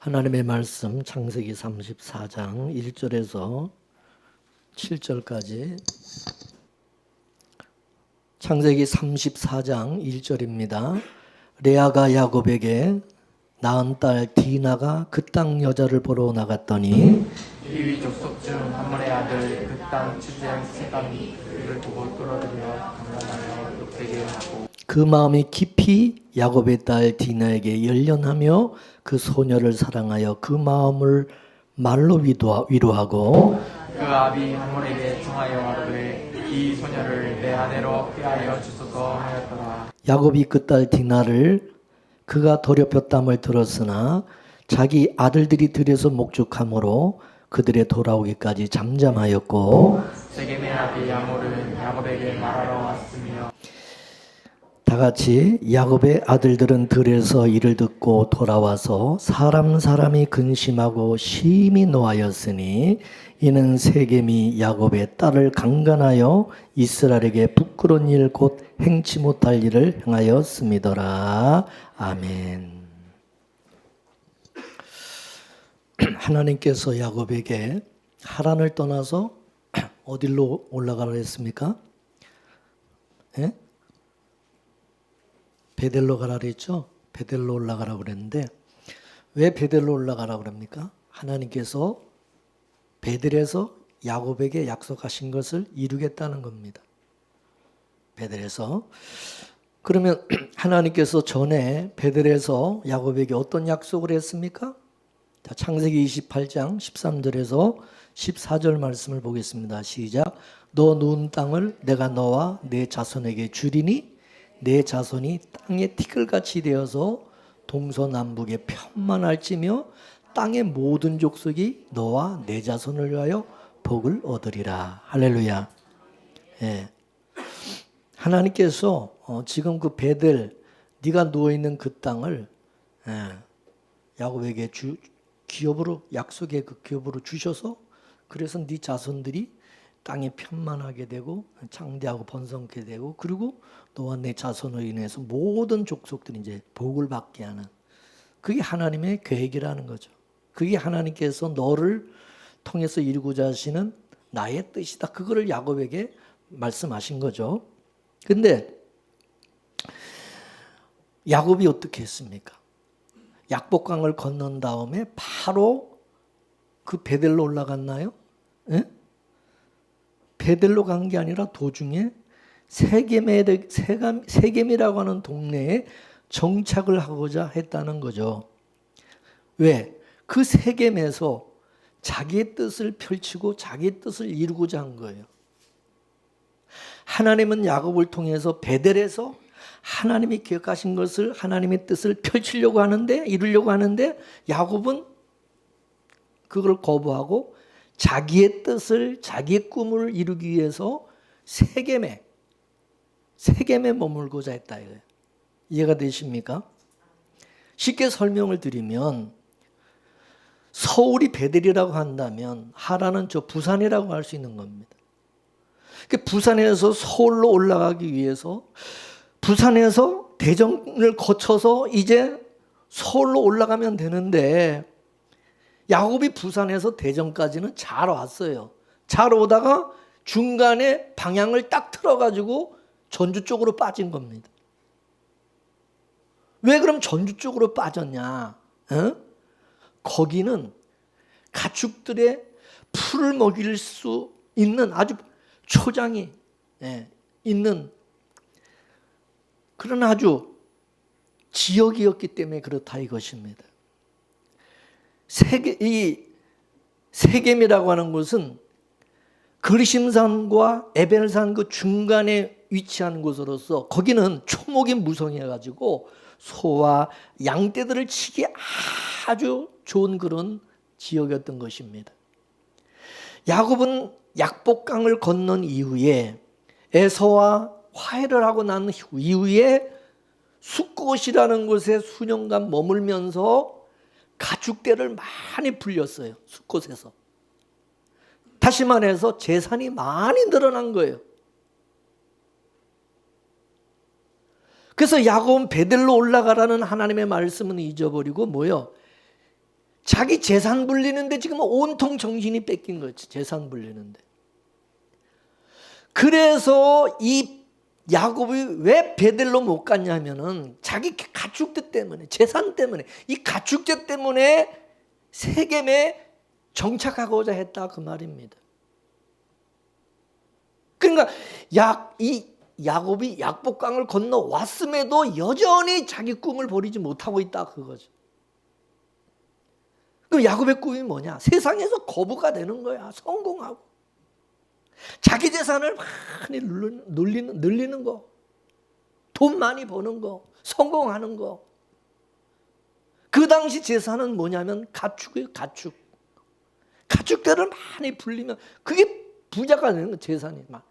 하나님의 말씀 창세기 34장 1절에서 7절까지 창세기 34장 1절입니다. 레아가 야곱에게 낳은 딸 디나가 그 땅 여자를 보러 나갔더니 이위 족속 중 한물의 아들 그 땅 지지한 세감이 그를 보고 끌어들여 강간하여 욕되게 하고 그 마음이 깊이 야곱의 딸 디나에게 열련하며 그 소녀를 사랑하여 그 마음을 말로 위로하고 그 아비 한물에게 청하여 하루에 이 소녀를 내 아내로 폐하여 주소서 하였더라. 야곱이 그 딸 디나를 그가 더럽혔담을 들었으나 자기 아들들이 들에서 목축함으로 그들의 돌아오기까지 잠잠하였고 세겜의 아비 야몰은 야곱에게 말하러 왔으며 다 같이 야곱의 아들들은 들에서 이를 듣고 돌아와서 사람이 근심하고 심히 노하였으니 이는 세겜이 야곱의 딸을 강간하여 이스라엘에게 부끄러운 일 곧 행치 못할 일을 행하였음이더라. 아멘. 하나님께서 야곱에게 하란을 떠나서 어디로 올라가라 했습니까? 예? 베델로 가라 그랬죠? 베델로 올라가라 그랬는데 왜 베델로 올라가라 그럽니까? 하나님께서 베델에서 야곱에게 약속하신 것을 이루겠다는 겁니다. 베델에서. 그러면 하나님께서 전에 베델에서 야곱에게 어떤 약속을 했습니까? 자, 창세기 28장 13절에서 14절 말씀을 보겠습니다. 시작. 너 누운 땅을 내가 너와 내 자손에게 주리니 내 자손이 땅의 티끌같이 되어서 동서남북에 편만할지며 땅의 모든 족속이 너와 내 자손을 위하여 복을 얻으리라. 할렐루야. 예. 하나님께서 지금 그 베델 네가 누워있는 그 땅을 야곱에게 기업으로 약속의 그 기업으로 주셔서 그래서 네 자손들이 땅에 편만하게 되고 창대하고 번성케 되고 그리고 너와 내 자손으로 인해서 모든 족속들이 이제 복을 받게 하는 그게 하나님의 계획이라는 거죠. 그게 하나님께서 너를 통해서 이루고자 하시는 나의 뜻이다. 그거를 야곱에게 말씀하신 거죠. 근데 야곱이 어떻게 했습니까? 약복강을 건넌 다음에 바로 그 베델로 올라갔나요? 예? 베델로 간 게 아니라 도중에 세겜이라고 하는 동네에 정착을 하고자 했다는 거죠. 왜? 그 세겜에서 자기의 뜻을 펼치고 자기의 뜻을 이루고자 한 거예요. 하나님은 야곱을 통해서 베델에서 하나님이 기억하신 것을 하나님의 뜻을 펼치려고 하는데 이루려고 하는데 야곱은 그걸 거부하고 자기의 뜻을 자기의 꿈을 이루기 위해서 세겜에 머물고자 했다 이거예요. 이해가 되십니까? 쉽게 설명을 드리면 서울이 베델이라고 한다면 하란은 저 부산이라고 할 수 있는 겁니다. 부산에서 서울로 올라가기 위해서 부산에서 대전을 거쳐서 이제 서울로 올라가면 되는데 야곱이 부산에서 대전까지는 잘 왔어요. 잘 오다가 중간에 방향을 딱 틀어가지고 전주 쪽으로 빠진 겁니다. 왜 그럼 전주 쪽으로 빠졌냐? 거기는 가축들의 풀을 먹일 수 있는 아주 초장이 있는 그런 아주 지역이었기 때문에 그렇다 이것입니다. 이 세겜이라고 하는 곳은 그리심산과 에벨산 그 중간에 위치한 곳으로서 거기는 초목이 무성해가지고 소와 양떼들을 치기 아주 좋은 그런 지역이었던 것입니다. 야곱은 약복강을 건넌 이후에 에서와 화해를 하고 난 이후에 숫곳이라는 곳에 수년간 머물면서 가축대를 많이 불렸어요. 숫곳에서. 다시 말해서 재산이 많이 늘어난 거예요. 그래서 야곱은 베델로 올라가라는 하나님의 말씀은 잊어버리고 뭐요? 자기 재산 불리는데 지금 온통 정신이 뺏긴 거지. 재산 불리는데. 그래서 이 야곱이 왜 베델로 못 갔냐면은 자기 가축들 때문에, 재산 때문에, 이 가축들 때문에 세겜에 정착하고자 했다 그 말입니다. 그러니까 이 야곱이 약복강을 건너 왔음에도 여전히 자기 꿈을 버리지 못하고 있다 그거죠. 그 야곱의 꿈이 뭐냐? 세상에서 거부가 되는 거야. 성공하고 자기 재산을 많이 늘리는 거, 돈 많이 버는 거, 성공하는 거. 그 당시 재산은 뭐냐면 가축이에요. 가축들을 많이 불리면 그게 부자가 되는 거, 재산이 막.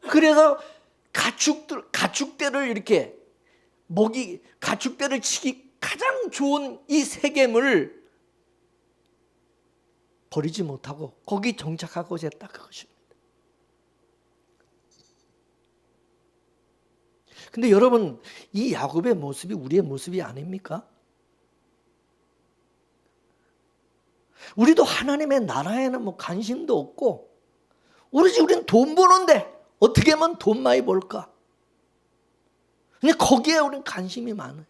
그래서 가축들을 이렇게 가축들을 치기 가장 좋은 이 세겜을 버리지 못하고 거기 정착하고자 했다 그것입니다. 근데 여러분, 이 야곱의 모습이 우리의 모습이 아닙니까? 우리도 하나님의 나라에는 뭐 관심도 없고, 오로지 우리는 돈 버는데 어떻게 하면 돈 많이 벌까? 그냥 거기에 우리는 관심이 많아요.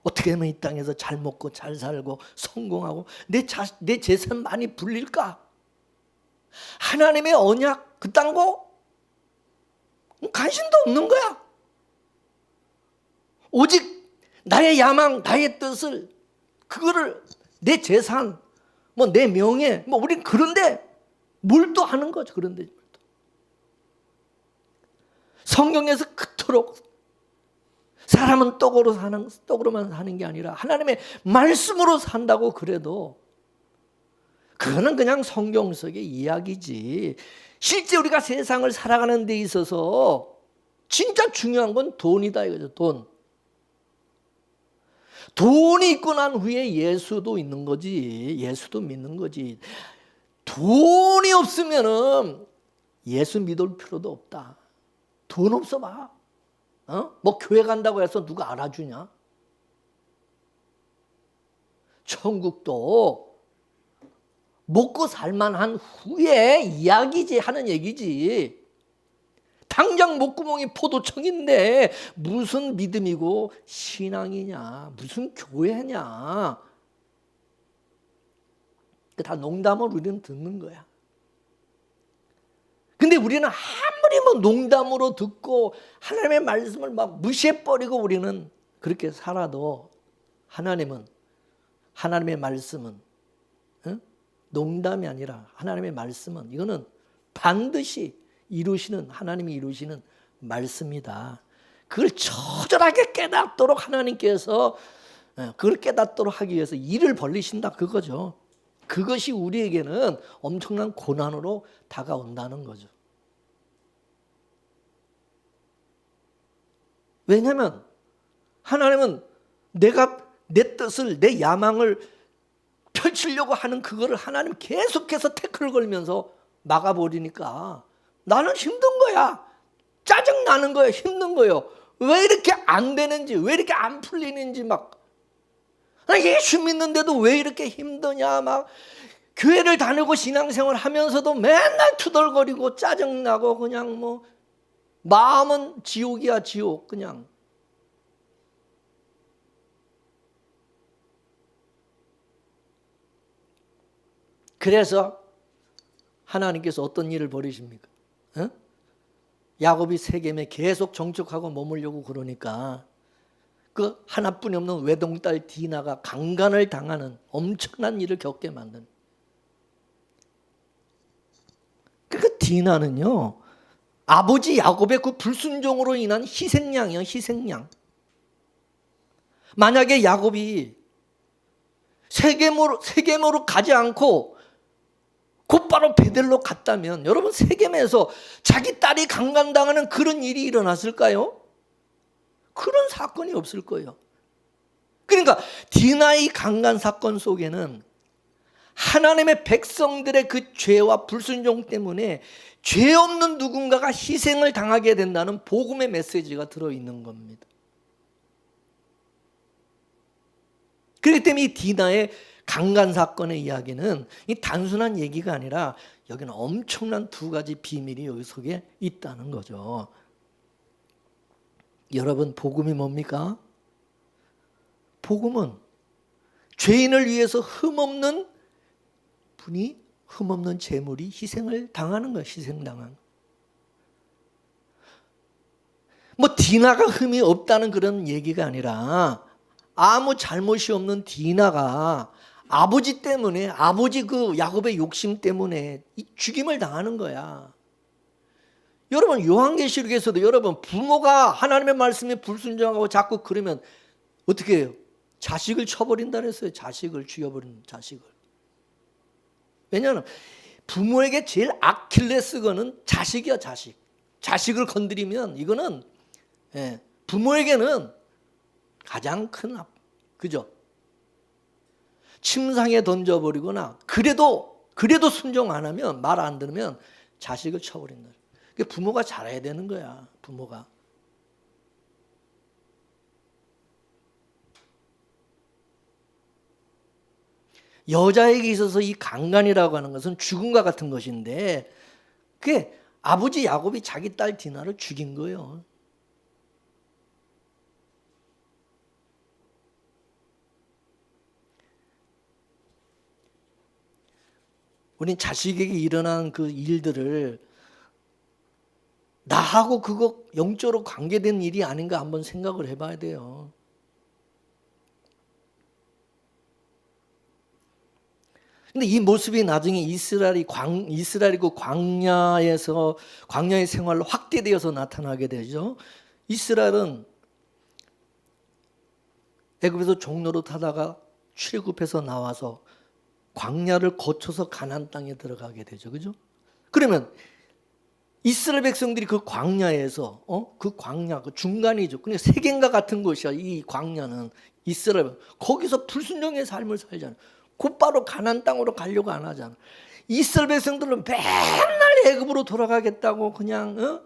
어떻게 하면 이 땅에서 잘 먹고 잘 살고 성공하고 내 재산 많이 불릴까? 하나님의 언약 그딴 거 관심도 없는 거야. 오직 나의 야망, 나의 뜻을, 그거를 내 재산, 뭐 내 명예, 뭐 우린 그런데 몰두하는 거죠. 그런데 성경에서 그토록 사람은 떡으로만 사는 게 아니라 하나님의 말씀으로 산다고 그래도 그거는 그냥 성경 속의 이야기지. 실제 우리가 세상을 살아가는 데 있어서 진짜 중요한 건 돈이다 이거죠. 돈이 있고 난 후에 예수도 있는 거지. 예수도 믿는 거지. 돈이 없으면은 예수 믿을 필요도 없다. 돈 없어 봐. 뭐 교회 간다고 해서 누가 알아주냐? 천국도 먹고 살만한 후에 이야기지 하는 얘기지. 당장 목구멍이 포도청인데 무슨 믿음이고 신앙이냐, 무슨 교회냐. 다 농담을 우리는 듣는 거야. 근데 우리는 아무리 뭐 농담으로 듣고 하나님의 말씀을 막 무시해버리고 우리는 그렇게 살아도 하나님의 말씀은 농담이 아니라 하나님의 말씀은 이거는 반드시 하나님이 이루시는 말씀이다. 그걸 처절하게 깨닫도록 하나님께서 그걸 깨닫도록 하기 위해서 일을 벌리신다 그거죠. 그것이 우리에게는 엄청난 고난으로 다가온다는 거죠. 왜냐하면 하나님은 내가 내 뜻을, 내 야망을 펼치려고 하는 그거를 하나님 계속해서 태클을 걸면서 막아버리니까 나는 힘든 거야. 짜증나는 거야. 힘든 거예요. 왜 이렇게 안 되는지, 왜 이렇게 안 풀리는지 막. 예수 믿는데도 왜 이렇게 힘드냐 막. 교회를 다니고 신앙생활 하면서도 맨날 투덜거리고 짜증나고 그냥 뭐 마음은 지옥이야 지옥 그냥. 그래서 하나님께서 어떤 일을 벌이십니까? 야곱이 세겜에 계속 정착하고 머물려고 그러니까 그 하나뿐이 없는 외동딸 디나가 강간을 당하는 엄청난 일을 겪게 만든. 그러니까 디나는요, 아버지 야곱의 그 불순종으로 인한 희생양이에요. 희생양. 만약에 야곱이 세겜으로 가지 않고 곧바로 베델로 갔다면 여러분 세겜에서 자기 딸이 강간당하는 그런 일이 일어났을까요? 그런 사건이 없을 거예요. 그러니까 디나의 강간 사건 속에는 하나님의 백성들의 그 죄와 불순종 때문에 죄 없는 누군가가 희생을 당하게 된다는 복음의 메시지가 들어있는 겁니다. 그렇기 때문에 이 디나의 강간 사건의 이야기는 이 단순한 얘기가 아니라 여기는 엄청난 두 가지 비밀이 여기 속에 있다는 거죠. 여러분, 복음이 뭡니까? 복음은 죄인을 위해서 흠없는 분이, 흠없는 재물이 희생을 당하는 거예요. 희생당한. 뭐 디나가 흠이 없다는 그런 얘기가 아니라 아무 잘못이 없는 디나가 아버지 때문에, 아버지 그 야곱의 욕심 때문에 이 죽임을 당하는 거야. 여러분, 요한계시록에서도 여러분, 부모가 하나님의 말씀에 불순종하고 자꾸 그러면 어떻게 해요? 자식을 쳐버린다 그랬어요. 자식을 죽여버리는 자식을. 왜냐하면 부모에게 제일 아킬레스건은 자식이야. 자식. 자식을 건드리면 이거는 부모에게는 가장 큰 그죠? 침상에 던져버리거나 그래도 순종 안 하면, 말 안 들으면 자식을 쳐버린다. 부모가 잘해야 되는 거야. 부모가. 여자에게 있어서 이 강간이라고 하는 것은 죽음과 같은 것인데 그게 아버지 야곱이 자기 딸 디나를 죽인 거예요. 우린 자식에게 일어난 그 일들을 나하고 그거 영적으로 관계된 일이 아닌가 한번 생각을 해봐야 돼요. 근데 이 모습이 나중에 이스라엘이 그 광야의 생활로 확대되어서 나타나게 되죠. 이스라엘은 애굽에서 종로로 타다가 출애굽해서 나와서 광야를 거쳐서 가나안 땅에 들어가게 되죠. 그죠? 그러면 이스라엘 백성들이 그 광야에서 그 광야 그 중간이죠. 그냥 세겜과 같은 곳이야. 이 광야는 이스라엘 거기서 불순종의 삶을 살잖아요. 곧바로 가나안 땅으로 가려고 안 하잖아. 이스라엘 백성들은 맨날 애굽으로 돌아가겠다고 그냥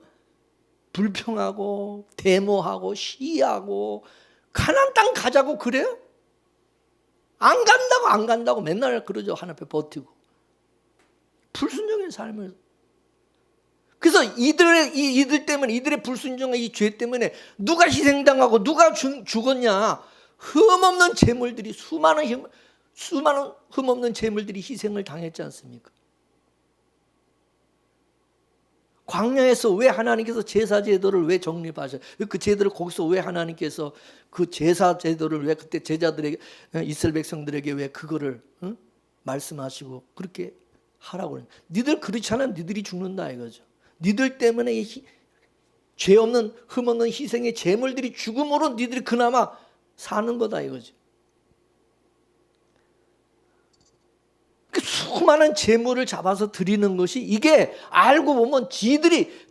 불평하고 데모하고 시위하고 가나안 땅 가자고 그래요? 안 간다고 맨날 그러죠. 하나 앞에 버티고. 불순종의 삶을. 그래서 이들 때문에, 이들의 불순종의 이 죄 때문에 누가 희생당하고 누가 죽었냐? 흠없는 재물들이 수많은 흠없는 재물들이 희생을 당했지 않습니까? 광야에서 왜 하나님께서 제사 제도를 왜 정립하셔요? 그 제도를 거기서 왜 하나님께서 그 제사 제도를 왜 그때 제자들에게, 이스라엘 백성들에게 왜 그거를 말씀하시고 그렇게 하라고 그래요? 니들 그렇지 않으면 니들이 죽는다 이거죠. 니들 때문에 죄 없는 흠 없는 희생의 제물들이 죽음으로 니들이 그나마 사는 거다 이거죠. 수많은 재물을 잡아서 드리는 것이 이게 알고 보면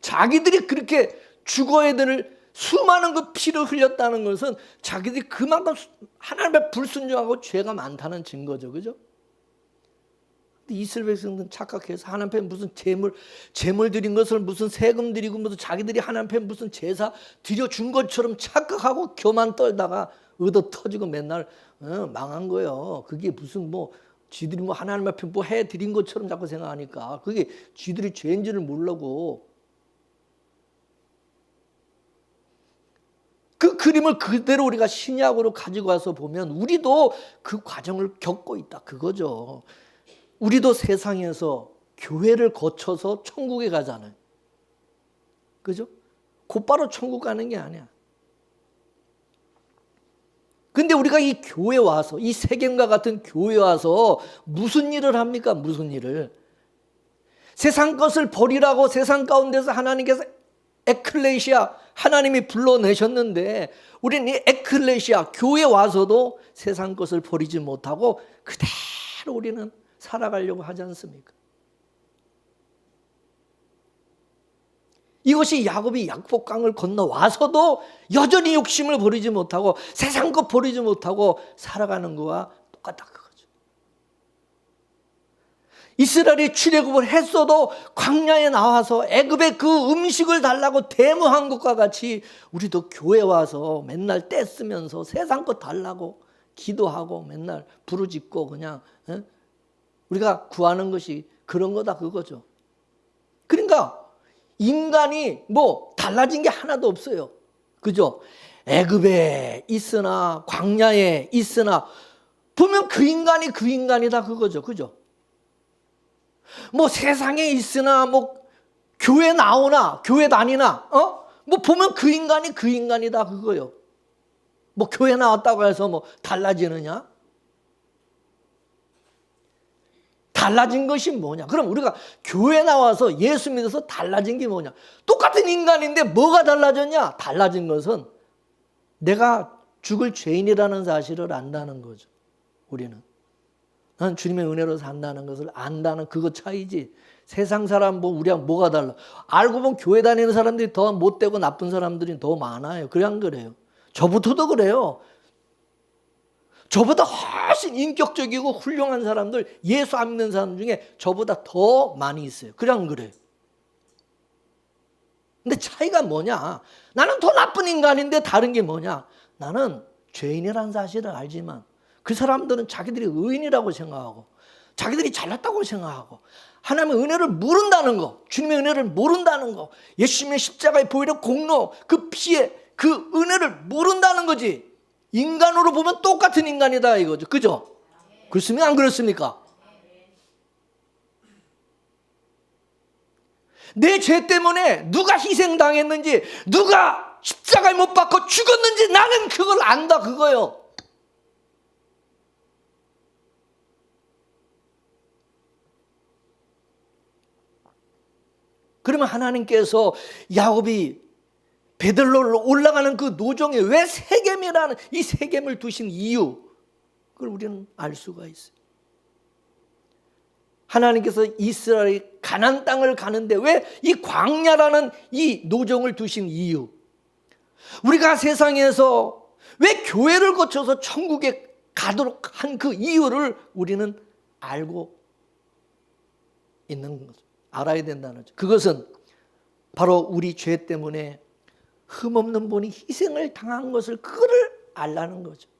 자기들이 그렇게 죽어야 될 수많은 그 피를 흘렸다는 것은 자기들이 그만큼 하나님의 불순종하고 죄가 많다는 증거죠. 그죠? 근데 이스라엘 백성들은 착각해서 하나님 앞에 무슨 재물 드린 것을 무슨 세금 드리고 무슨 자기들이 하나님 앞에 무슨 제사 드려준 것처럼 착각하고 교만 떨다가 얻어 터지고 맨날 망한 거예요. 그게 무슨 지들이 하나님 앞에 해드린 것처럼 자꾸 생각하니까 그게 지들이 죄인지를 모르고 그 그림을 그대로 우리가 신약으로 가지고 와서 보면 우리도 그 과정을 겪고 있다 그거죠. 우리도 세상에서 교회를 거쳐서 천국에 가잖아요. 그죠? 곧바로 천국 가는 게 아니야. 근데 우리가 이 교회 와서, 이 세겜과 같은 교회 와서 무슨 일을 합니까? 무슨 일을? 세상 것을 버리라고 세상 가운데서 하나님께서 에클레시아, 하나님이 불러내셨는데 우리는 이 에클레시아, 교회 와서도 세상 것을 버리지 못하고 그대로 우리는 살아가려고 하지 않습니까? 이것이 야곱이 약복강을 건너와서도 여전히 욕심을 버리지 못하고 세상 것 버리지 못하고 살아가는 거와 똑같다 그거죠. 이스라엘이 출애굽을 했어도 광야에 나와서 애굽의 그 음식을 달라고 데모한 것과 같이 우리도 교회 와서 맨날 떼쓰면서 세상 것 달라고 기도하고 맨날 부르짖고 그냥 우리가 구하는 것이 그런 거다 그거죠. 그러니까 인간이 뭐 달라진 게 하나도 없어요. 그죠? 애굽에 있으나 광야에 있으나 보면 그 인간이 그 인간이다 그거죠. 그죠? 뭐 세상에 있으나 뭐 교회 나오나 교회 다니나 뭐 보면 그 인간이 그 인간이다 그거요. 뭐 교회 나왔다고 해서 뭐 달라지느냐? 달라진 것이 뭐냐? 그럼 우리가 교회 나와서 예수 믿어서 달라진 게 뭐냐? 똑같은 인간인데 뭐가 달라졌냐? 달라진 것은 내가 죽을 죄인이라는 사실을 안다는 거죠. 우리는. 난 주님의 은혜로 산다는 것을 안다는 그거 차이지. 세상 사람 뭐 우리랑 뭐가 달라? 알고 보면 교회 다니는 사람들이 더 못되고 나쁜 사람들이 더 많아요. 그래 안 그래요? 저부터도 그래요. 저보다 훨씬 인격적이고 훌륭한 사람들, 예수 안 믿는 사람 중에 저보다 더 많이 있어요. 그래 안 그래요? 근데 차이가 뭐냐? 나는 더 나쁜 인간인데 다른 게 뭐냐? 나는 죄인이라는 사실을 알지만 그 사람들은 자기들이 의인이라고 생각하고 자기들이 잘났다고 생각하고 하나님의 은혜를 모른다는 거, 주님의 은혜를 모른다는 거, 예수님의 십자가의 보혈의 공로, 그 피의 그 은혜를 모른다는 거지. 인간으로 보면 똑같은 인간이다 이거죠. 그죠? 그렇습니까? 안 그렇습니까? 내 죄 때문에 누가 희생당했는지, 누가 십자가에 못 박혀 죽었는지 나는 그걸 안다 그거요. 그러면 하나님께서 야곱이 베들로로 올라가는 그 노정에 왜 세겜이라는 이 세겜을 두신 이유, 그걸 우리는 알 수가 있어요. 하나님께서 이스라엘이 가나안 땅을 가는데 왜 이 광야라는 이 노정을 두신 이유, 우리가 세상에서 왜 교회를 거쳐서 천국에 가도록 한 그 이유를 우리는 알고 있는 거죠. 알아야 된다는 거죠. 그것은 바로 우리 죄 때문에 흠없는 분이 희생을 당한 것을 그거를 알라는 거죠.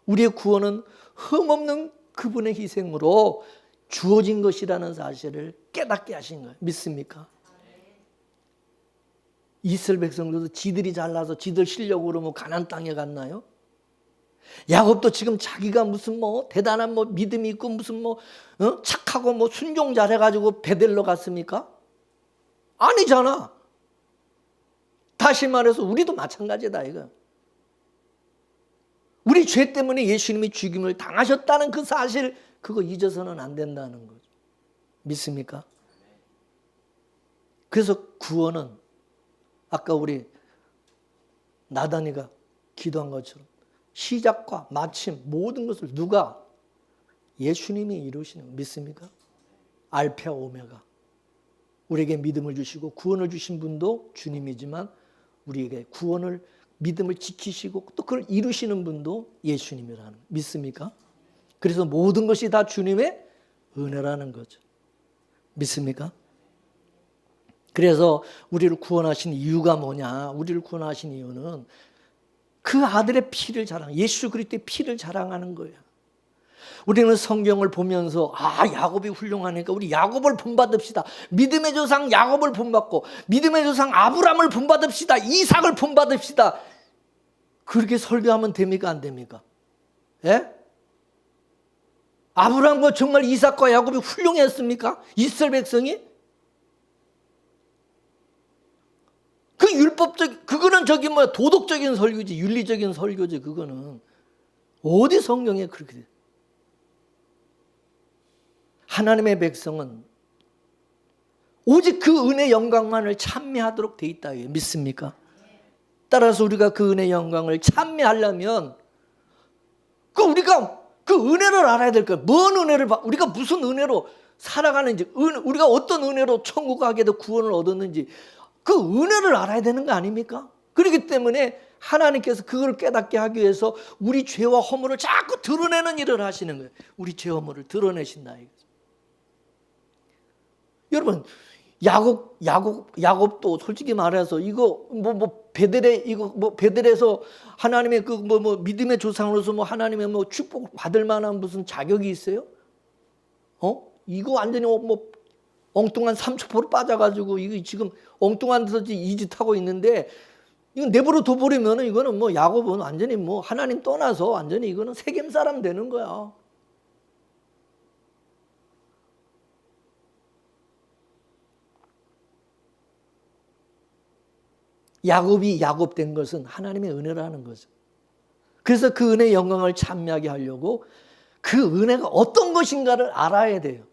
우리의 구원은 흠없는 그분의 희생으로 주어진 것이라는 사실을 깨닫게 하신 거예요. 믿습니까? 이스라엘 백성들도 지들이 잘나서 지들 실력으로 뭐 가나안 땅에 갔나요? 야곱도 지금 자기가 무슨 뭐 대단한 뭐 믿음이 있고 무슨 뭐 착하고 뭐 순종 잘해가지고 베델로 갔습니까? 아니잖아. 다시 말해서 우리도 마찬가지다 이거. 우리 죄 때문에 예수님이 죽임을 당하셨다는 그 사실, 그거 잊어서는 안 된다는 거죠. 믿습니까? 그래서 구원은 아까 우리 나단이가 기도한 것처럼 시작과 마침 모든 것을 누가? 예수님이 이루시는 거 믿습니까? 알파 오메가. 우리에게 믿음을 주시고 구원을 주신 분도 주님이지만 우리에게 구원을 믿음을 지키시고 또 그걸 이루시는 분도 예수님이라는, 믿습니까? 그래서 모든 것이 다 주님의 은혜라는 거죠. 믿습니까? 그래서 우리를 구원하신 이유가 뭐냐? 우리를 구원하신 이유는 그 아들의 피를 자랑, 예수 그리스도의 피를 자랑하는 거예요. 우리는 성경을 보면서 야곱이 훌륭하니까 우리 야곱을 본받읍시다. 믿음의 조상 야곱을 본받고 믿음의 조상 아브라함을 본받읍시다. 이삭을 본받읍시다. 그렇게 설교하면 됩니까? 안 됩니까? 예? 아브라함과 정말 이삭과 야곱이 훌륭했습니까? 이스라엘 백성이? 그 율법적, 그거는 도덕적인 설교지, 윤리적인 설교지, 그거는. 어디 성경에 그렇게 돼? 하나님의 백성은 오직 그 은혜 영광만을 찬미하도록 돼 있다. 믿습니까? 따라서 우리가 그 은혜 영광을 찬미하려면 우리가 그 은혜를 알아야 될 거예요. 뭔 은혜를 우리가 무슨 은혜로 살아가는지, 우리가 어떤 은혜로 천국 가게 돼 구원을 얻었는지 그 은혜를 알아야 되는 거 아닙니까? 그렇기 때문에 하나님께서 그걸 깨닫게 하기 위해서 우리 죄와 허물을 자꾸 드러내는 일을 하시는 거예요. 우리 죄 허물을 드러내신다 이거죠. 여러분 야곱도 솔직히 말해서 이거 베델에 이거 뭐 베델에서 하나님의 그 뭐 믿음의 조상으로서 뭐 하나님의 뭐 축복 받을 만한 무슨 자격이 있어요? 이거 완전히 뭐 엉뚱한 삼초포로 빠져가지고 이거 지금 엉뚱한 데서 이 짓 하고 있는데 이거 내버려 둬버리면은 이거는 뭐 야곱은 완전히 뭐 하나님 떠나서 완전히 이거는 세겜 사람 되는 거야. 야곱이 야곱 된 것은 하나님의 은혜라는 거죠. 그래서 그 은혜의 영광을 찬미하게 하려고 그 은혜가 어떤 것인가를 알아야 돼요.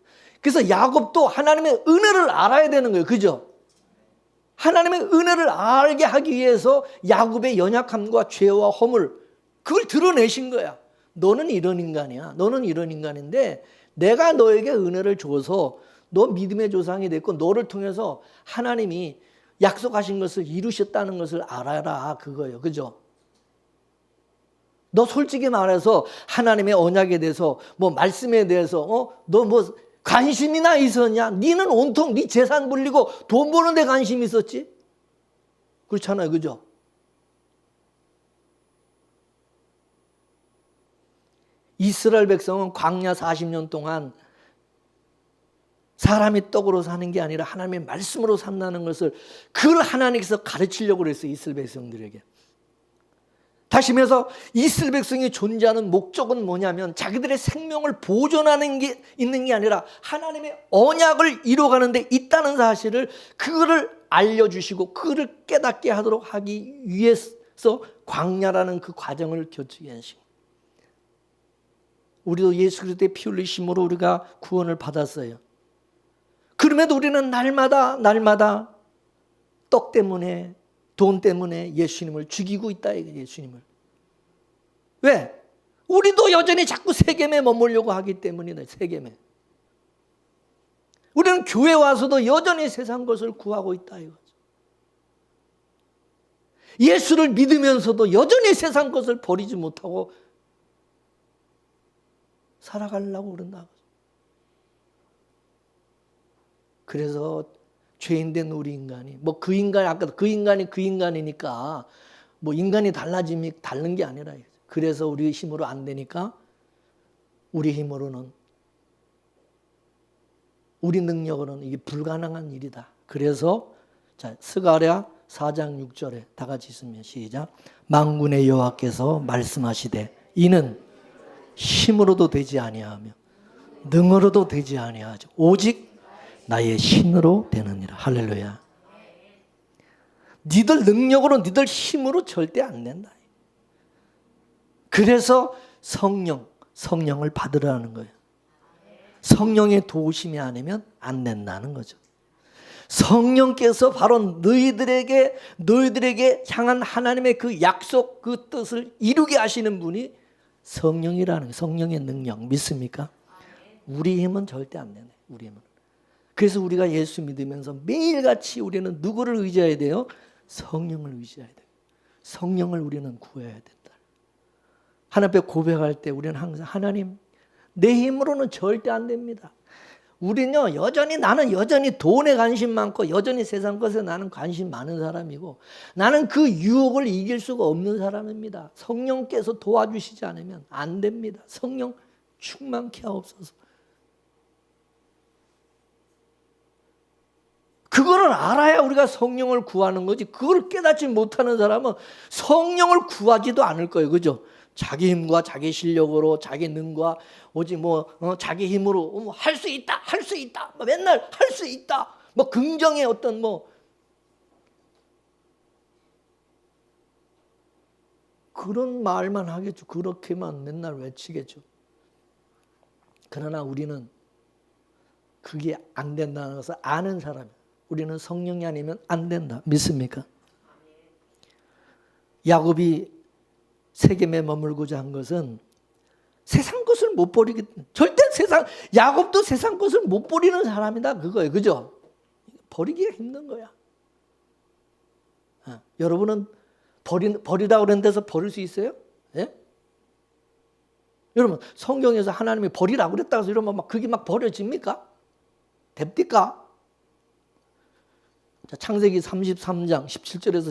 그래서 야곱도 하나님의 은혜를 알아야 되는 거예요. 그죠? 하나님의 은혜를 알게 하기 위해서 야곱의 연약함과 죄와 허물 그걸 드러내신 거야. 너는 이런 인간이야. 너는 이런 인간인데 내가 너에게 은혜를 줘서 너 믿음의 조상이 됐고 너를 통해서 하나님이 약속하신 것을 이루셨다는 것을 알아라 그거예요. 그죠? 너 솔직히 말해서 하나님의 언약에 대해서 뭐 말씀에 대해서 너 뭐 관심이나 있었냐? 니는 온통 네 재산 불리고 돈 버는 데 관심이 있었지? 그렇잖아요. 그죠? 이스라엘 백성은 광야 40년 동안 사람이 떡으로 사는 게 아니라 하나님의 말씀으로 산다는 것을 그걸 하나님께서 가르치려고 그랬어요. 이스라엘 백성들에게. 다시 말해서 이스라엘 백성이 존재하는 목적은 뭐냐면 자기들의 생명을 보존하는 게 있는 게 아니라 하나님의 언약을 이루어가는 데 있다는 사실을 그거를 알려주시고 그거를 깨닫게 하도록 하기 위해서 광야라는 그 과정을 거치게 하시고 우리도 예수 그리스도의 피 흘리심으로 우리가 구원을 받았어요. 그럼에도 우리는 날마다 떡 때문에 돈 때문에 예수님을 죽이고 있다. 예수님을. 왜? 우리도 여전히 자꾸 세겜에 머물려고 하기 때문이다. 세겜에. 우리는 교회 와서도 여전히 세상 것을 구하고 있다. 이거죠. 예수를 믿으면서도 여전히 세상 것을 버리지 못하고 살아가려고 그런다. 그래서 죄인된 우리 인간이 뭐 그 인간이 아까 그 인간이니까 뭐 인간이 달라짐이 다른 게 아니라 그래서 우리의 힘으로 안 되니까 우리 힘으로는 우리 능력으로는 이게 불가능한 일이다. 그래서 자 스가랴 4장 6절에 다 같이 있으면 시작. 만군의 여호와께서 말씀하시되 이는 힘으로도 되지 아니하며 능으로도 되지 아니하죠. 오직 나의 신으로 되느니라. 할렐루야. 니들 능력으로 니들 힘으로 절대 안 된다. 그래서 성령을 받으라는 거예요. 성령의 도우심이 아니면 안 된다는 거죠. 성령께서 바로 너희들에게 향한 하나님의 그 약속 그 뜻을 이루게 하시는 분이 성령이라는 거예요. 성령의 능력 믿습니까? 우리 힘은 절대 안 되네. 우리 힘은. 그래서 우리가 예수 믿으면서 매일같이 우리는 누구를 의지해야 돼요? 성령을 의지해야 돼요. 성령을 우리는 구해야 된다. 하나님 앞에 고백할 때 우리는 항상 하나님 내 힘으로는 절대 안 됩니다. 우리는요 나는 여전히 돈에 관심 많고 여전히 세상 것에 나는 관심 많은 사람이고 나는 그 유혹을 이길 수가 없는 사람입니다. 성령께서 도와주시지 않으면 안 됩니다. 성령 충만케 하옵소서. 그거를 알아야 우리가 성령을 구하는 거지. 그걸 깨닫지 못하는 사람은 성령을 구하지도 않을 거예요. 그죠? 자기 힘과 자기 실력으로 자기 능과 오직 자기 힘으로 할 수 있다. 맨날 할 수 있다. 긍정의 어떤 그런 말만 하겠죠. 그렇게만 맨날 외치겠죠. 그러나 우리는 그게 안 된다는 것을 아는 사람이에요. 우리는 성령이 아니면 안 된다. 믿습니까? 야곱이 세겜에 머물고자 한 것은 세상 것을 못 버리기 절대 야곱도 세상 것을 못 버리는 사람이다 그거예요. 그죠? 버리기가 힘든 거야. 여러분은 버리라고 그런 데서 버릴 수 있어요? 예? 여러분 성경에서 하나님이 버리라고 그랬다고 해서 이러면 그게 막 버려집니까? 됩니까? 자, 창세기 33장 17절에서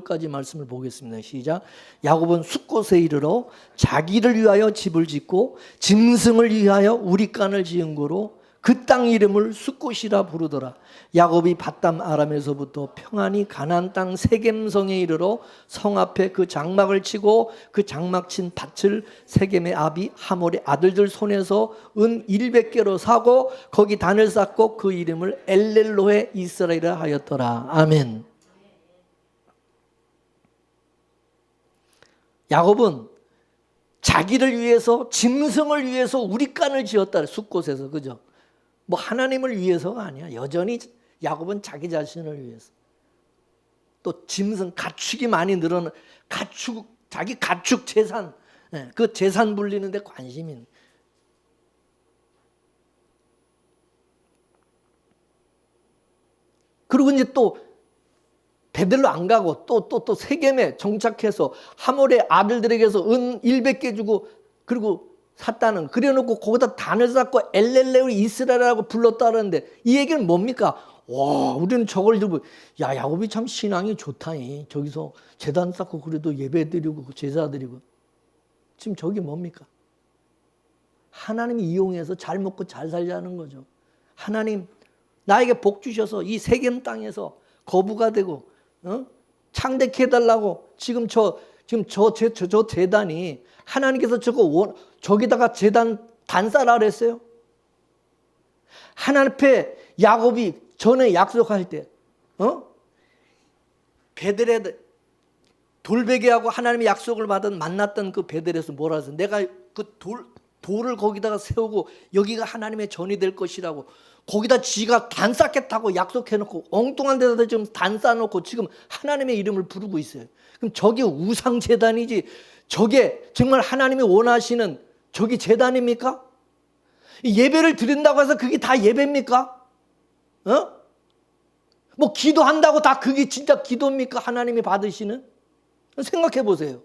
19절까지 말씀을 보겠습니다. 시작. 야곱은 숫곳에 이르러 자기를 위하여 집을 짓고 짐승을 위하여 우리간을 지은 거로 그 땅 이름을 숫곳이라 부르더라. 야곱이 밧담 아람에서부터 평안히 가나안 땅 세겜성에 이르러 성 앞에 그 장막을 치고 그 장막 친 밭을 세겜의 아비 하몰의 아들들 손에서 은 100개로 사고 거기 단을 쌓고 그 이름을 엘렐로에 이스라엘이라 하였더라. 아멘. 야곱은 자기를 위해서 짐승을 위해서 우리간을 지었다. 숫곳에서. 그죠? 뭐 하나님을 위해서가 아니야. 여전히 야곱은 자기 자신을 위해서. 또 짐승 가축이 많이 늘어나 자기 가축 재산, 그 재산 불리는 데 관심이 있는. 그리고 이제 또 베들로 안 가고 또 세겜에 정착해서 하몰의 아들들에게서 은 100개 주고 그리고 샀다는, 그래놓고 거기다 단을 쌓고 엘렐레오 이스라엘이라고 불렀다는데 이 얘기는 뭡니까? 와, 우리는 저걸 들고 야, 야곱이 참 신앙이 좋다니. 저기서 제단 쌓고 그래도 예배 드리고 제사 드리고. 지금 저게 뭡니까? 하나님이 이용해서 잘 먹고 잘 살자는 거죠. 하나님 나에게 복 주셔서 이 세겜 땅에서 거부가 되고 창대케 해달라고 지금 저 제단이 하나님께서 저기다가 단 쌓으라 그랬어요. 하나님 앞에 야곱이 전에 약속할 때 베들에 돌베개하고 하나님의 약속을 만났던 그 베들에서 뭐라 했어요? 내가 그 돌을 거기다가 세우고 여기가 하나님의 전이 될 것이라고 거기다 지가 단 쌓겠다고 약속해놓고 엉뚱한 데다 지금 단 쌓아놓고 지금 하나님의 이름을 부르고 있어요. 그럼 저게 우상 제단이지 저게 정말 하나님이 원하시는 저기 제단입니까? 예배를 드린다고 해서 그게 다 예배입니까? 뭐 기도한다고 다 그게 진짜 기도입니까? 하나님이 받으시는? 생각해 보세요.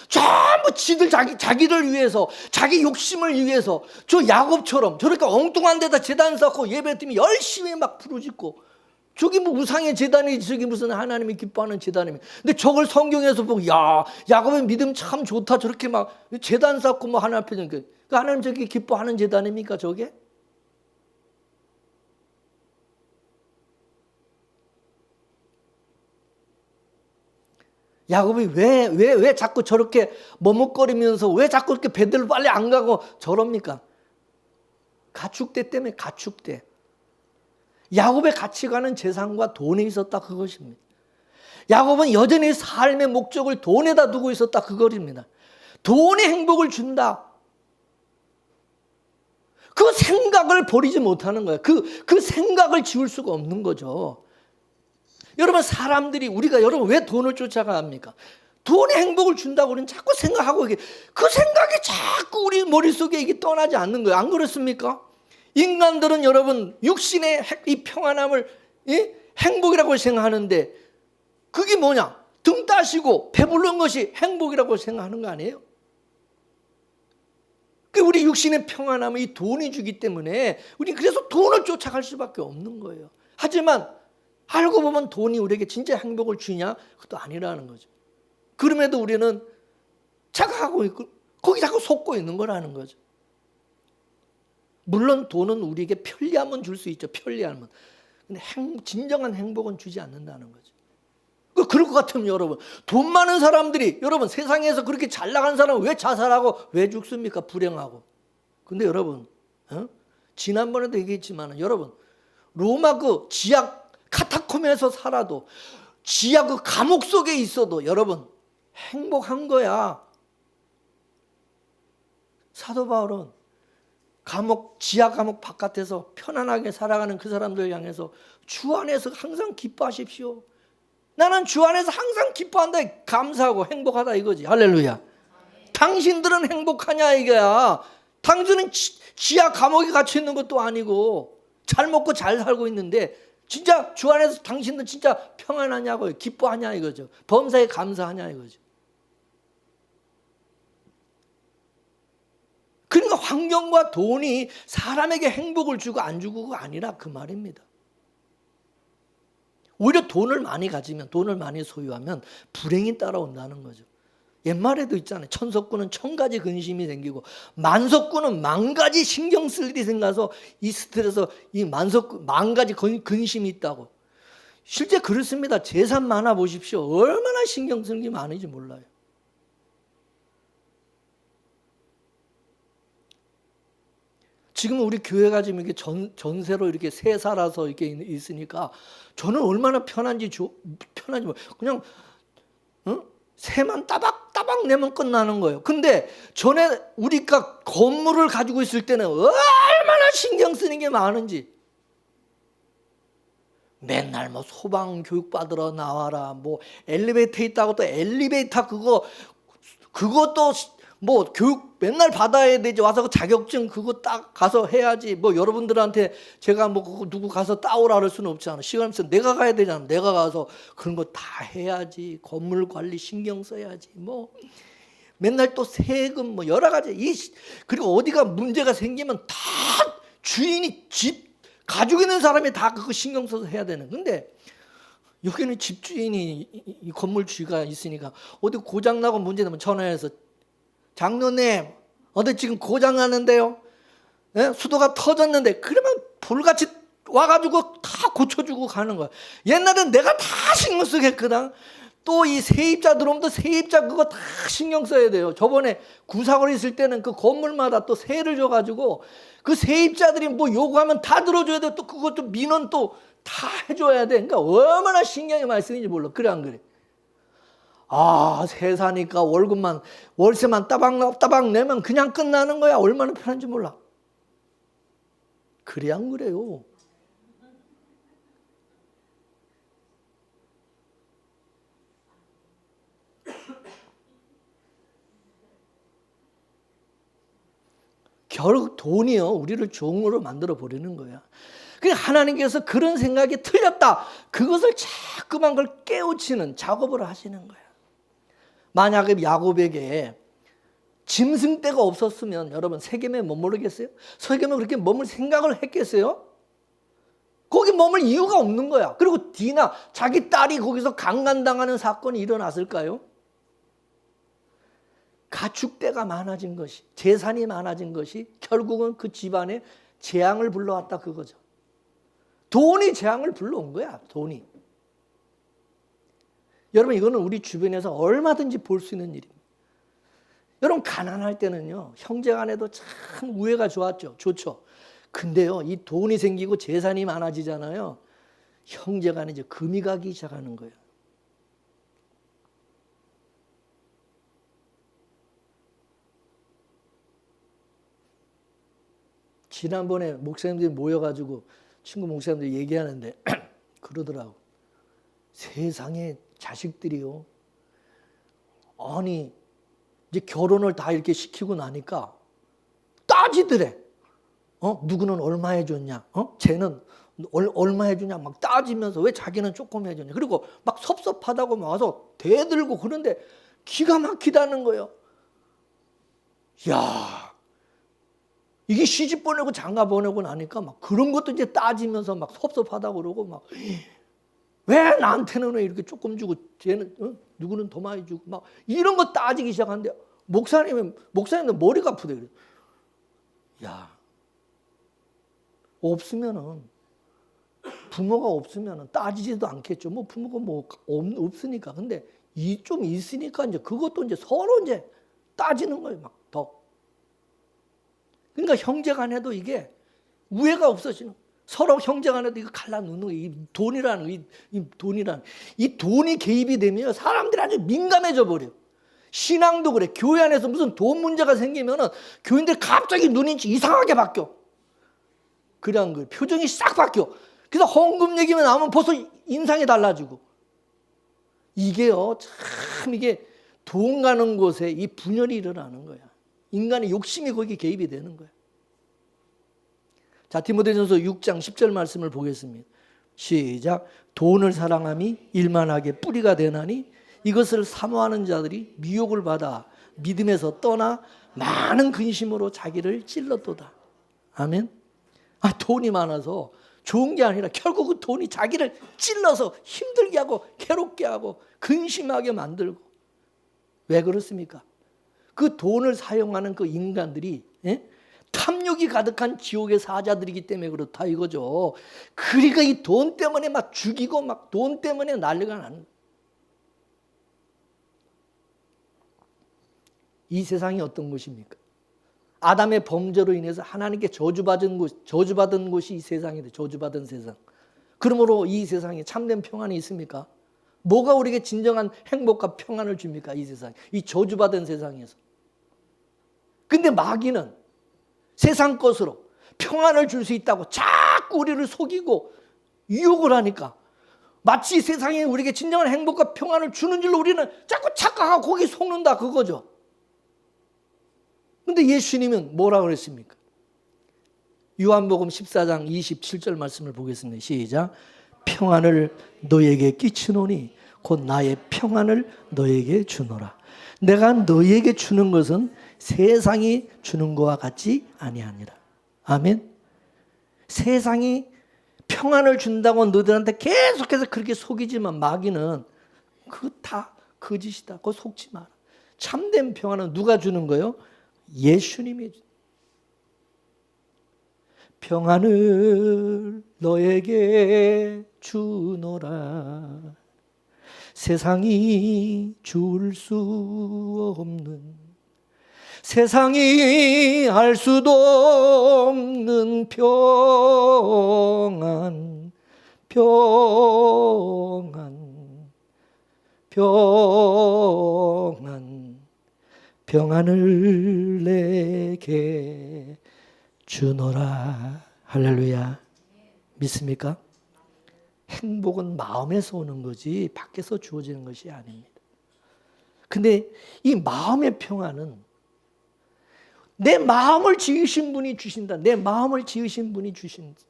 전부 지들 자기를 위해서 자기 욕심을 위해서 저 야곱처럼 저렇게 엉뚱한 데다 제단 쌓고 예배 드리면 열심히 막 부르짖고 저기 뭐 우상의 제단이지 저기 무슨 하나님이 기뻐하는 제단입니까? 근데 저걸 성경에서 보고 야 야곱의 믿음 참 좋다 저렇게 막 제단 쌓고 뭐 하나님 앞에 그 하나님 저기 기뻐하는 제단입니까 저게? 야곱이 왜 자꾸 저렇게 머뭇거리면서 왜 자꾸 이렇게 베들로 빨리 안 가고 저럽니까? 가축대 때문에 가축대. 야곱의 가치관은 재산과 돈에 있었다 그것입니다. 야곱은 여전히 삶의 목적을 돈에다 두고 있었다 그것입니다. 돈이 행복을 준다. 그 생각을 버리지 못하는 거예요. 그 생각을 지울 수가 없는 거죠. 여러분 사람들이 여러분 왜 돈을 쫓아갑니까? 돈이 행복을 준다고 우리는 자꾸 생각하고 그 생각이 자꾸 우리 머릿속에 이게 떠나지 않는 거예요. 안 그렇습니까? 인간들은 여러분 육신의 이 평안함을 행복이라고 생각하는데 그게 뭐냐? 등 따시고 배부른 것이 행복이라고 생각하는 거 아니에요? 우리 육신의 평안함은 이 돈이 주기 때문에 우리 그래서 돈을 쫓아갈 수밖에 없는 거예요. 하지만 알고 보면 돈이 우리에게 진짜 행복을 주냐? 그것도 아니라는 거죠. 그럼에도 우리는 착각하고 있고 거기 자꾸 속고 있는 거라는 거죠. 물론 돈은 우리에게 편리함은 줄 수 있죠. 편리함은. 근데 진정한 행복은 주지 않는다는 거죠. 그럴 것 같으면 여러분 돈 많은 사람들이 여러분 세상에서 그렇게 잘 나간 사람은 왜 자살하고 왜 죽습니까? 불행하고. 근데 여러분 지난번에도 얘기했지만 여러분 로마 그 지하 카타콤에서 살아도 지하 그 감옥 속에 있어도 여러분 행복한 거야. 사도 바울은 지하 감옥 바깥에서 편안하게 살아가는 그 사람들 향해서 주 안에서 항상 기뻐하십시오. 나는 주 안에서 항상 기뻐한다. 감사하고 행복하다 이거지. 할렐루야. 당신들은 행복하냐 이거야. 당신은 지하 감옥에 갇혀 있는 것도 아니고 잘 먹고 잘 살고 있는데 진짜 주 안에서 당신은 진짜 평안하냐고요. 기뻐하냐 이거죠. 범사에 감사하냐 이거죠. 그러니까 환경과 돈이 사람에게 행복을 주고 안 주고가 아니라 그 말입니다. 오히려 돈을 많이 가지면, 돈을 많이 소유하면 불행이 따라온다는 거죠. 옛말에도 있잖아요. 천석구는 천가지 근심이 생기고 만석구는 만가지 신경 쓸 일이 생겨서 이 스트레스, 이 만가지 근심이 있다고. 실제 그렇습니다. 재산 많아 보십시오. 얼마나 신경 쓰는 게 많은지 몰라요. 지금 우리 교회가 지금 이렇게 전세로 이렇게 세 살아서 이렇게 있으니까 저는 얼마나 편한지 그냥 세만 따박따박 내면 끝나는 거예요. 근데 전에 우리가 건물을 가지고 있을 때는 얼마나 신경 쓰는 게 많은지. 맨날 뭐 소방 교육 받으러 나와라, 뭐 엘리베이터 있다고 또 엘리베이터 그것도 뭐 교육 맨날 받아야 되지. 와서 그 자격증 그거 딱 가서 해야지. 뭐 여러분들한테 제가 뭐 그거 누구 가서 따오라 할 수는 없잖아. 시간 있으면 내가 가야 되잖아. 내가 가서 그런 거 다 해야지. 건물 관리 신경 써야지. 뭐 맨날 또 세금 뭐 여러 가지. 그리고 어디가 문제가 생기면 다 주인이 집 가지고 있는 사람이 다 그거 신경 써서 해야 되는. 근데 여기는 집주인이 이 건물 주가 있으니까 어디 고장 나고 문제 되면 전화해서 장로님 어디 지금 고장 났는데요. 예? 수도가 터졌는데 그러면 불같이 와가지고 다 고쳐주고 가는 거야. 옛날엔 내가 다 신경 쓰겠거든. 또 이 세입자 들어오면 또 세입자 그거 다 신경 써야 돼요. 저번에 구사거리 있을 때는 그 건물마다 또 세를 줘가지고 그 세입자들이 뭐 요구하면 다 들어줘야 돼. 또 그것도 민원 또 다 해줘야 돼. 그러니까 얼마나 신경이 많이 쓰는지 몰라. 그래 안 그래? 아, 세사니까 월세만 따박 내면 그냥 끝나는 거야. 얼마나 편한지 몰라. 그래 안 그래요? 결국 돈이요, 우리를 종으로 만들어 버리는 거야. 그러니까 하나님께서 그런 생각이 틀렸다. 그것을 자꾸만 걸 깨우치는 작업을 하시는 거야. 만약에 야곱에게 짐승떼가 없었으면 여러분 세겜에 머무르겠어요? 세겜에 그렇게 머물 생각을 했겠어요? 거기 머물 이유가 없는 거야. 그리고 디나 자기 딸이 거기서 강간당하는 사건이 일어났을까요? 가축대가 많아진 것이, 재산이 많아진 것이 결국은 그 집안에 재앙을 불러왔다 그거죠. 돈이 재앙을 불러온 거야. 돈이. 여러분 이거는 우리 주변에서 얼마든지 볼 수 있는 일입니다. 여러분 가난할 때는요 형제간에도 참 우애가 좋죠. 근데요 이 돈이 생기고 재산이 많아지잖아요. 형제간에 이제 금이 가기 시작하는 거예요. 지난번에 목사님들이 모여가지고 친구 목사님들이 얘기하는데 그러더라고. 세상에 자식들이요. 아니 이제 결혼을 다 이렇게 시키고 나니까 따지더래. 누구는 얼마 해줬냐? 쟤는 얼마 해주냐? 막 따지면서 왜 자기는 조금 해줬냐? 그리고 막 섭섭하다고 막 와서 대들고 그런데 기가 막히다는 거예요. 야, 이게 시집 보내고 장가 보내고 나니까 막 그런 것도 이제 따지면서 막 섭섭하다고 그러고 막 왜 나한테는 왜 이렇게 조금 주고 쟤는 누구는 더 많이 주고 막 이런 거 따지기 시작하는데 목사님은 머리가 아프대 그래. 야, 없으면은 부모가 없으면은 따지지도 않겠죠. 뭐 부모가 뭐 없으니까. 근데 좀 있으니까 이제 그것도 이제 서로 이제 따지는 거예요. 막 더. 그러니까 형제간에도 이게 우애가 없어지는. 서로 형제간에도 이거 갈라놓는 거, 이 돈이라는 이 돈이 개입이 되면 사람들이 아주 민감해져 버려. 신앙도 그래. 교회 안에서 무슨 돈 문제가 생기면은 교인들이 갑자기 눈이 이상하게 바뀌어. 그래 안 그래? 표정이 싹 바뀌어. 그래서 헌금 얘기만 나오면 벌써 인상이 달라지고. 이게요, 참 이게 돈 가는 곳에 이 분열이 일어나는 거야. 인간의 욕심이 거기 개입이 되는 거야. 자, 디모데전서 6장 10절 말씀을 보겠습니다. 시작. 돈을 사랑함이 일만하게 뿌리가 되나니 이것을 사모하는 자들이 미혹을 받아 믿음에서 떠나 많은 근심으로 자기를 찔렀도다. 아멘. 돈이 많아서 좋은 게 아니라 결국 그 돈이 자기를 찔러서 힘들게 하고 괴롭게 하고 근심하게 만들고. 왜 그렇습니까? 그 돈을 사용하는 그 인간들이 탐욕이 가득한 지옥의 사자들이기 때문에 그렇다 이거죠. 그러니까 이 돈 때문에 막 죽이고 막 돈 때문에 난리가 나는. 이 세상이 어떤 곳입니까? 아담의 범죄로 인해서 하나님께 저주받은 곳이 이 세상이다. 저주받은 세상. 그러므로 이 세상에 참된 평안이 있습니까? 뭐가 우리에게 진정한 행복과 평안을 줍니까? 이 세상, 이 저주받은 세상에서. 근데 마귀는 세상 것으로 평안을 줄 수 있다고 자꾸 우리를 속이고 유혹을 하니까 마치 세상에 우리에게 진정한 행복과 평안을 주는 줄로 우리는 자꾸 착각하고 거기 속는다 그거죠. 근데 예수님은 뭐라고 그랬습니까? 요한복음 14장 27절 말씀을 보겠습니다. 시작. 평안을 너에게 끼치노니 곧 나의 평안을 너에게 주노라. 내가 너에게 주는 것은 세상이 주는 것과 같지 아니하니라. 아멘. 세상이 평안을 준다고 너희들한테 계속해서 그렇게 속이지만 마귀는 그거 다 거짓이다. 그거 속지 마라. 참된 평안은 누가 주는 거예요? 예수님이. 평안을 너에게 주노라. 세상이 줄 수 없는, 세상이 알 수도 없는 평안, 평안, 평안, 평안을 내게 주노라. 할렐루야. 믿습니까? 행복은 마음에서 오는 거지 밖에서 주어지는 것이 아닙니다. 근데 이 마음의 평안은 내 마음을 지으신 분이 주신다. 내 마음을 지으신 분이 주신다.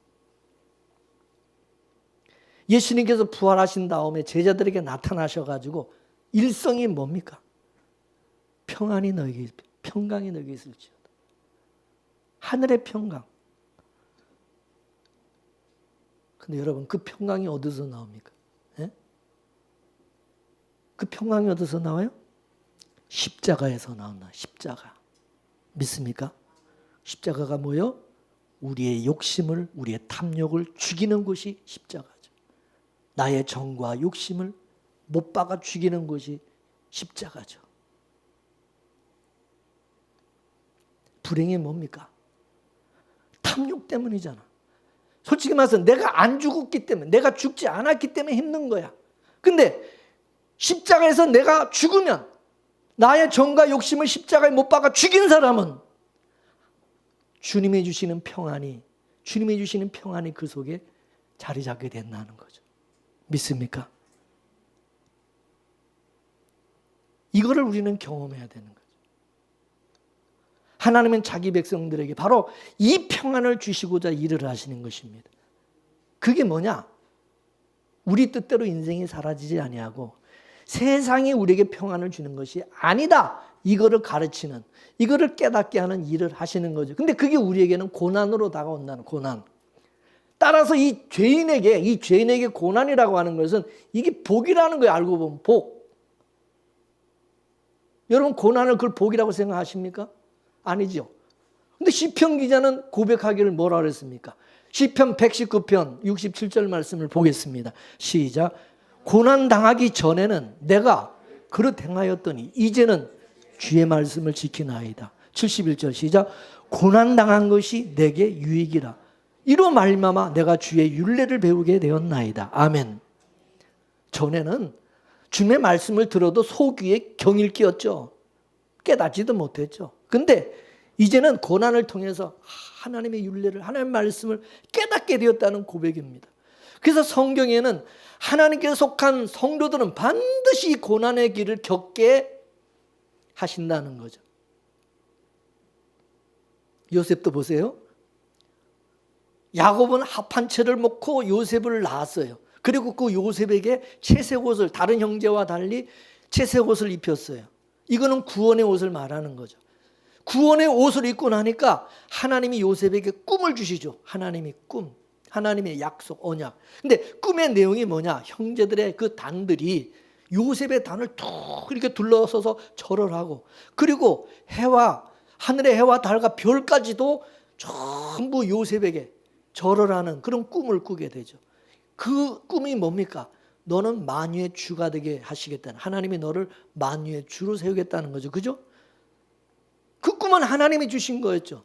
예수님께서 부활하신 다음에 제자들에게 나타나셔가지고 일성이 뭡니까? 평안이 너에게, 평강이 너에게 있을지어다. 하늘의 평강. 근데 여러분 그 평강이 어디서 나옵니까? 예? 그 평강이 어디서 나와요? 십자가에서 나온다. 십자가. 믿습니까? 십자가가 뭐요? 우리의 욕심을, 우리의 탐욕을 죽이는 것이 십자가죠. 나의 정과 욕심을 못 박아 죽이는 것이 십자가죠. 불행이 뭡니까? 탐욕 때문이잖아. 솔직히 말해서 내가 안 죽었기 때문에, 내가 죽지 않았기 때문에 힘든 거야. 근데 십자가에서 내가 죽으면 나의 정과 욕심을 십자가에 못 박아 죽인 사람은 주님이 주시는 평안이 그 속에 자리 잡게 된다는 거죠. 믿습니까? 이거를 우리는 경험해야 되는 거죠. 하나님은 자기 백성들에게 바로 이 평안을 주시고자 일을 하시는 것입니다. 그게 뭐냐? 우리 뜻대로 인생이 사라지지 아니하고 세상이 우리에게 평안을 주는 것이 아니다. 이거를 가르치는, 이거를 깨닫게 하는 일을 하시는 거죠. 근데 그게 우리에게는 고난으로 다가온다는, 고난. 따라서 이 죄인에게 고난이라고 하는 것은 이게 복이라는 거예요. 알고 보면 복. 여러분 고난을 그걸 복이라고 생각하십니까? 아니죠. 근데 시편 기자는 고백하기를 뭐라 그랬습니까? 시편 119편 67절 말씀을 보겠습니다. 시작. 고난 당하기 전에는 내가 그릇 행하였더니 이제는 주의 말씀을 지키나이다. 71절 시작. 고난 당한 것이 내게 유익이라. 이로 말미암아 내가 주의 율례를 배우게 되었나이다. 아멘. 전에는 주님의 말씀을 들어도 속 위에 경일 끼었죠. 깨닫지도 못했죠. 근데 이제는 고난을 통해서 하나님의 율례를, 하나님의 말씀을 깨닫게 되었다는 고백입니다. 그래서 성경에는 하나님께 속한 성도들은 반드시 고난의 길을 겪게 하신다는 거죠. 요셉도 보세요. 야곱은 합한 채를 먹고 요셉을 낳았어요. 그리고 그 요셉에게 채색 옷을, 다른 형제와 달리 채색 옷을 입혔어요. 이거는 구원의 옷을 말하는 거죠. 구원의 옷을 입고 나니까 하나님이 요셉에게 꿈을 주시죠. 하나님이 꿈. 하나님의 약속, 언약. 근데 꿈의 내용이 뭐냐? 형제들의 그 단들이 요셉의 단을 툭 이렇게 둘러서서 절을 하고, 그리고 하늘의 해와 달과 별까지도 전부 요셉에게 절을 하는 그런 꿈을 꾸게 되죠. 그 꿈이 뭡니까? 너는 만유의 주가 되게 하시겠다는, 하나님이 너를 만유의 주로 세우겠다는 거죠. 그죠? 그 꿈은 하나님이 주신 거였죠.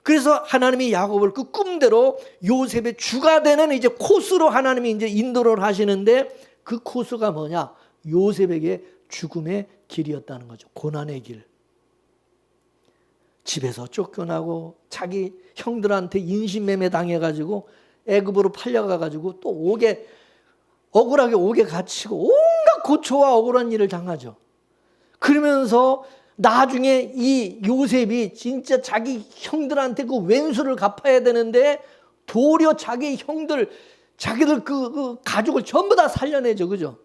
그래서 하나님이 야곱을 그 꿈대로 요셉의 주가 되는 이제 코스로 하나님이 이제 인도를 하시는데, 그 코스가 뭐냐? 요셉에게 죽음의 길이었다는 거죠. 고난의 길. 집에서 쫓겨나고 자기 형들한테 인신매매 당해가지고 애굽으로 팔려가가지고 또 억울하게 옥에 갇히고 온갖 고초와 억울한 일을 당하죠. 그러면서 나중에 이 요셉이 진짜 자기 형들한테 그 왼수를 갚아야 되는데, 도리어 자기 형들, 자기들 그 가족을 전부 다 살려내죠. 그죠?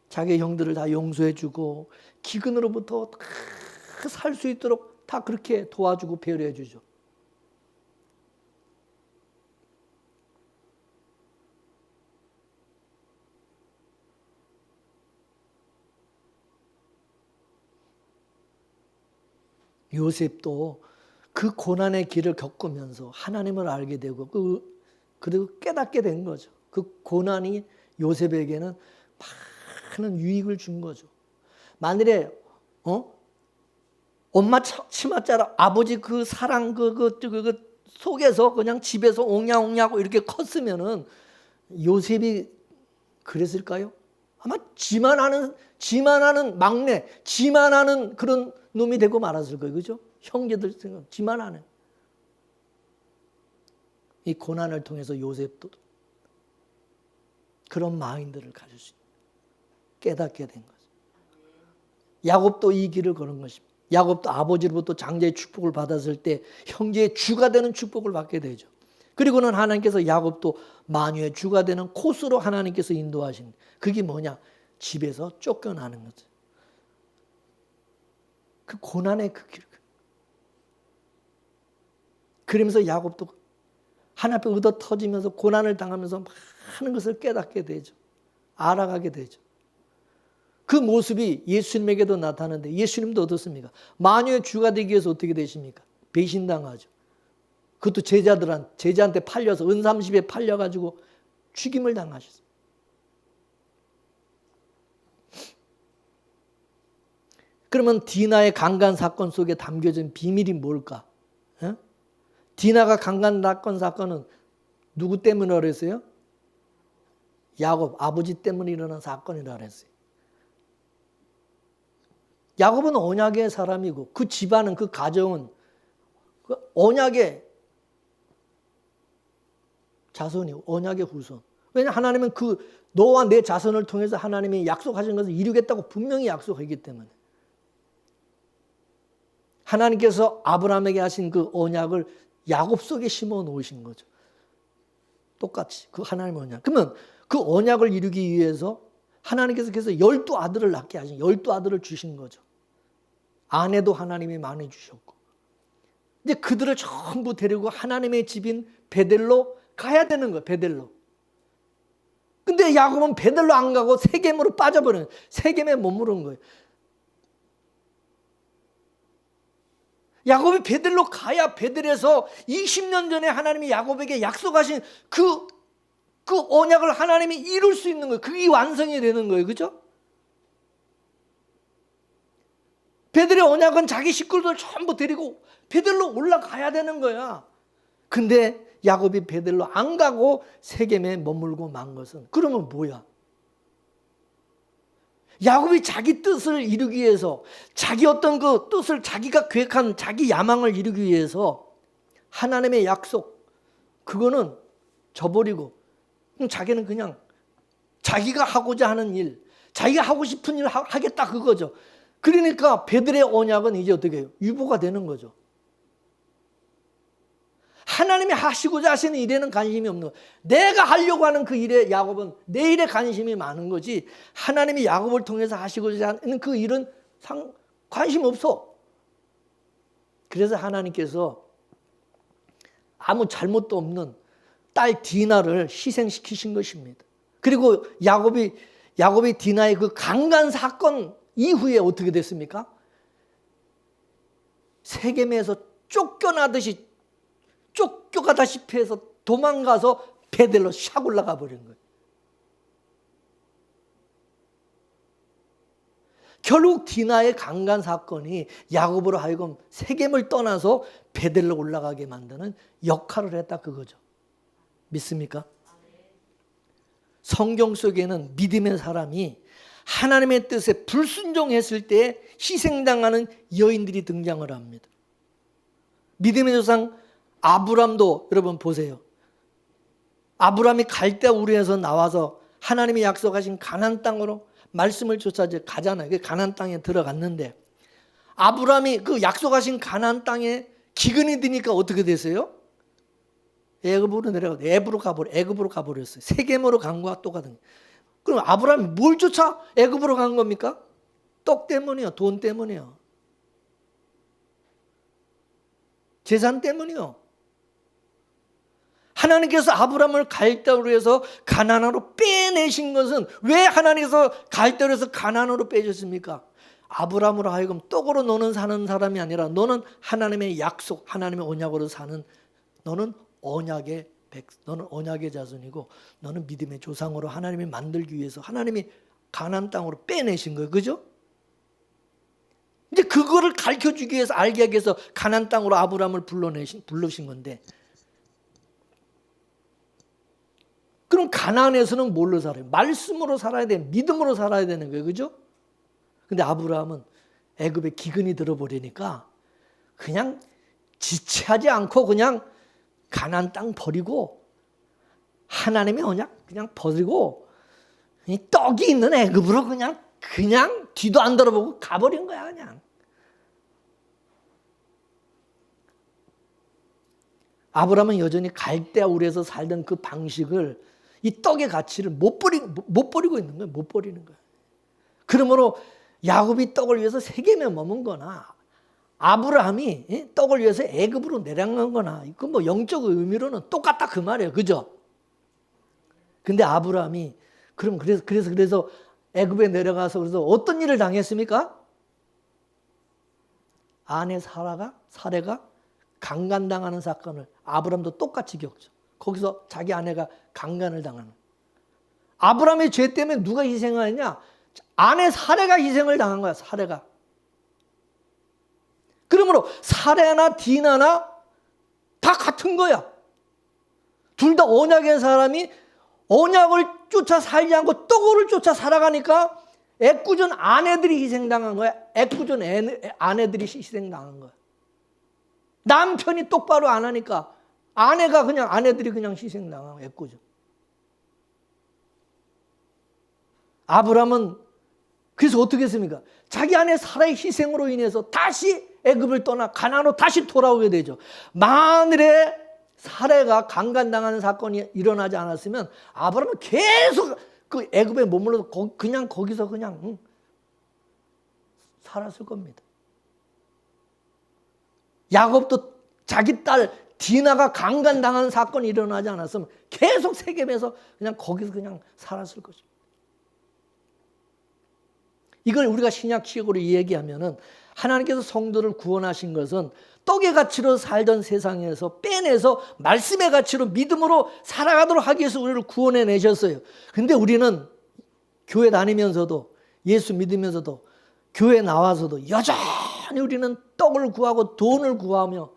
자기 형들을 다 용서해주고 기근으로부터 살 수 있도록 다 그렇게 도와주고 배려해주죠. 요셉도 그 고난의 길을 겪으면서 하나님을 알게 되고 그리고 깨닫게 된 거죠. 그 고난이 요셉에게는 많은 유익을 준 거죠. 만일에 엄마 치맛자라 아버지 그 사랑 그 속에서 그냥 집에서 옹냐옹냐고 이렇게 컸으면은 요셉이 그랬을까요? 아마 지만 하는 막내, 지만 하는 그런 놈이 되고 말았을 거예요. 그죠? 형제들 생각, 지만 하는. 이 고난을 통해서 요셉도 그런 마인드를 가질 수 있는, 깨닫게 된 거죠. 야곱도 이 길을 걸은 것입니다. 야곱도 아버지로부터 장자의 축복을 받았을 때 형제의 주가 되는 축복을 받게 되죠. 그리고는 하나님께서 야곱도 만유의 주가 되는 코스로 하나님께서 인도하신, 그게 뭐냐? 집에서 쫓겨나는 거죠. 그 고난의 그 길. 그러면서 야곱도 하나님 앞에 얻어 터지면서 고난을 당하면서 많은 것을 깨닫게 되죠. 알아가게 되죠. 그 모습이 예수님에게도 나타나는데, 예수님도 어떻습니까? 만유의 주가 되기 위해서 어떻게 되십니까? 배신당하죠. 그것도 제자한테 팔려서 은삼십에 팔려가지고 죽임을 당하셨어요. 그러면 디나의 강간 사건 속에 담겨진 비밀이 뭘까? 디나가 강간 사건은 누구 때문에 그랬어요? 야곱 아버지 때문에 일어난 사건이라 그랬어요. 야곱은 언약의 사람이고 그 집안은, 그 가정은 그 언약의 자손이, 언약의 후손. 왜냐하면 하나님은 그 너와 내 자손을 통해서 하나님이 약속하신 것을 이루겠다고 분명히 약속하기 때문에, 하나님께서 아브라함에게 하신 그 언약을 야곱 속에 심어 놓으신 거죠. 똑같이 그 하나님의 언약. 그러면 그 언약을 이루기 위해서 하나님께서 12아들을 낳게 하신, 12아들을 주신 거죠. 아내도 하나님이 많이 주셨고, 이제 그들을 전부 데리고 하나님의 집인 베델로 가야 되는 거예요. 베델로. 근데 야곱은 베델로 안 가고 세겜으로 빠져버리는, 세겜에 머무른 거예요. 야곱이 베델로 가야 베델에서 20년 전에 하나님이 야곱에게 약속하신 그 언약을 하나님이 이룰 수 있는 거예요. 그게 완성이 되는 거예요. 그죠? 베델의 언약은 자기 식구들 전부 데리고 베델로 올라가야 되는 거야. 근데 야곱이 베델로 안 가고 세겜에 머물고 만 것은, 그러면 뭐야? 야곱이 자기 뜻을 이루기 위해서, 자기 어떤 그 뜻을, 자기가 계획한 자기 야망을 이루기 위해서 하나님의 약속, 그거는 저버리고 자기는 그냥 자기가 하고자 하는 일, 자기가 하고 싶은 일을 하겠다, 그거죠. 그러니까 베델의 언약은 이제 어떻게 해요? 유보가 되는 거죠. 하나님이 하시고자 하시는 일에는 관심이 없는 거예요. 내가 하려고 하는 그 일에 야곱은 내 일에 관심이 많은 거지, 하나님이 야곱을 통해서 하시고자 하는 그 일은 관심 없어. 그래서 하나님께서 아무 잘못도 없는 딸 디나를 희생시키신 것입니다. 그리고 야곱이 디나의 그 강간 사건 이후에 어떻게 됐습니까? 세겜에서 쫓겨가다시피 해서 도망가서 베델로 샥 올라가 버린 거예요. 결국 디나의 강간 사건이 야곱으로 하여금 세겜을 떠나서 베델로 올라가게 만드는 역할을 했다 그거죠. 믿습니까? 성경 속에는 믿음의 사람이 하나님의 뜻에 불순종했을 때 희생당하는 여인들이 등장을 합니다. 믿음의 조상 아브람도 여러분 보세요. 아브람이 갈대 우르에서 나와서 하나님이 약속하신 가나안 땅으로 말씀을 쫓아 가잖아요. 그 가나안 땅에 들어갔는데 아브람이 그 약속하신 가나안 땅에 기근이 드니까 어떻게 됐어요? 애굽으로 가버렸어요. 세겜으로 간 거와 똑같은. 그럼 아브람이 뭘 쫓아 애굽으로 간 겁니까? 떡 때문이요, 돈 때문이요, 재산 때문이요. 하나님께서 아브람을 갈대로 해서 가나안으로 빼내신 것은 왜 하나님께서 갈대로 해서 가나안으로 빼셨습니까? 아브람으로 하여금 떡으로 너는 사는 사람이 아니라 너는 하나님의 약속, 하나님의 언약으로 사는, 너는 언약의 자손이고 너는 믿음의 조상으로 하나님이 만들기 위해서 하나님이 가나안 땅으로 빼내신 거예요. 그죠? 이제 그거를 가르쳐주기 위해서, 알게 하기 위해서 가나안 땅으로 아브람을 부르신 건데, 그럼 가나안에서는 뭘로 살아요? 말씀으로 살아야 돼. 믿음으로 살아야 되는 거예요. 그죠? 근데 아브라함은 애굽에 기근이 들어버리니까 그냥 지체하지 않고 그냥 가나안 땅 버리고 하나님의 언약 그냥 버리고 이 떡이 있는 애굽으로 그냥 뒤도 안 돌아보고 가버린 거야. 그냥 아브라함은 여전히 갈대아 우르에서 살던 그 방식을, 이 떡의 가치를 못 버리고 있는 거예요. 못 버리는 거예요. 그러므로 야곱이 떡을 위해서 세겜에 머문 거나 아브라함이 떡을 위해서 애굽으로 내려간 거나, 그 뭐 영적 의미로는 똑같다 그 말이에요. 그죠? 근데 아브라함이 그래서 애굽에 내려가서 그래서 어떤 일을 당했습니까? 아내 사례가 강간당하는 사건을 아브라함도 똑같이 겪죠. 거기서 자기 아내가 강간을 당하는. 아브라함의 죄 때문에 누가 희생하느냐? 아내 사례가 희생을 당한 거야. 사례가. 그러므로 사례나 디나나 다 같은 거야. 둘 다 언약의 사람이 언약을 쫓아 살지 않고 떡을 쫓아 살아가니까 애꿎은 아내들이 희생당한 거야. 애꿎은 아내들이 희생당한 거야. 남편이 똑바로 안 하니까 아내들이 그냥 희생당하고 애꿎은. 아브라함은 그래서 어떻게 했습니까? 자기 아내 사라의 희생으로 인해서 다시 애굽을 떠나 가나안으로 다시 돌아오게 되죠. 만일에 사례가 강간당하는 사건이 일어나지 않았으면 아브라함은 계속 그 애굽에 머물러서 그냥 거기서 살았을 겁니다. 야곱도 자기 딸 디나가 강간당하는 사건이 일어나지 않았으면 계속 세겜에서 그냥 거기서 그냥 살았을 것입니다. 이걸 우리가 신약식으로 얘기하면은 하나님께서 성도를 구원하신 것은 떡의 가치로 살던 세상에서 빼내서 말씀의 가치로 믿음으로 살아가도록 하기 위해서 우리를 구원해 내셨어요. 근데 우리는 교회 다니면서도 예수 믿으면서도 교회 나와서도 여전히 우리는 떡을 구하고 돈을 구하며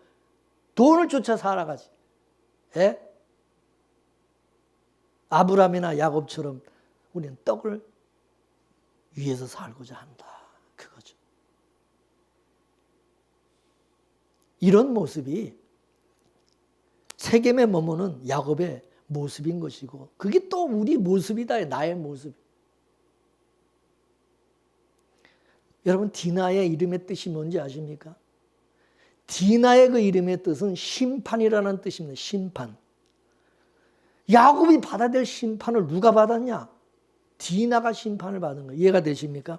돈을 쫓아 살아가지. 예? 아브라함이나 야곱처럼 우리는 떡을 위해서 살고자 한다. 그거죠. 이런 모습이 세겜에 머무는 야곱의 모습인 것이고 그게 또 우리 모습이다. 나의 모습. 여러분 디나의 이름의 뜻이 뭔지 아십니까? 디나의 그 이름의 뜻은 심판이라는 뜻입니다. 심판. 야곱이 받아야 될 심판을 누가 받았냐? 디나가 심판을 받은 거예요. 이해가 되십니까?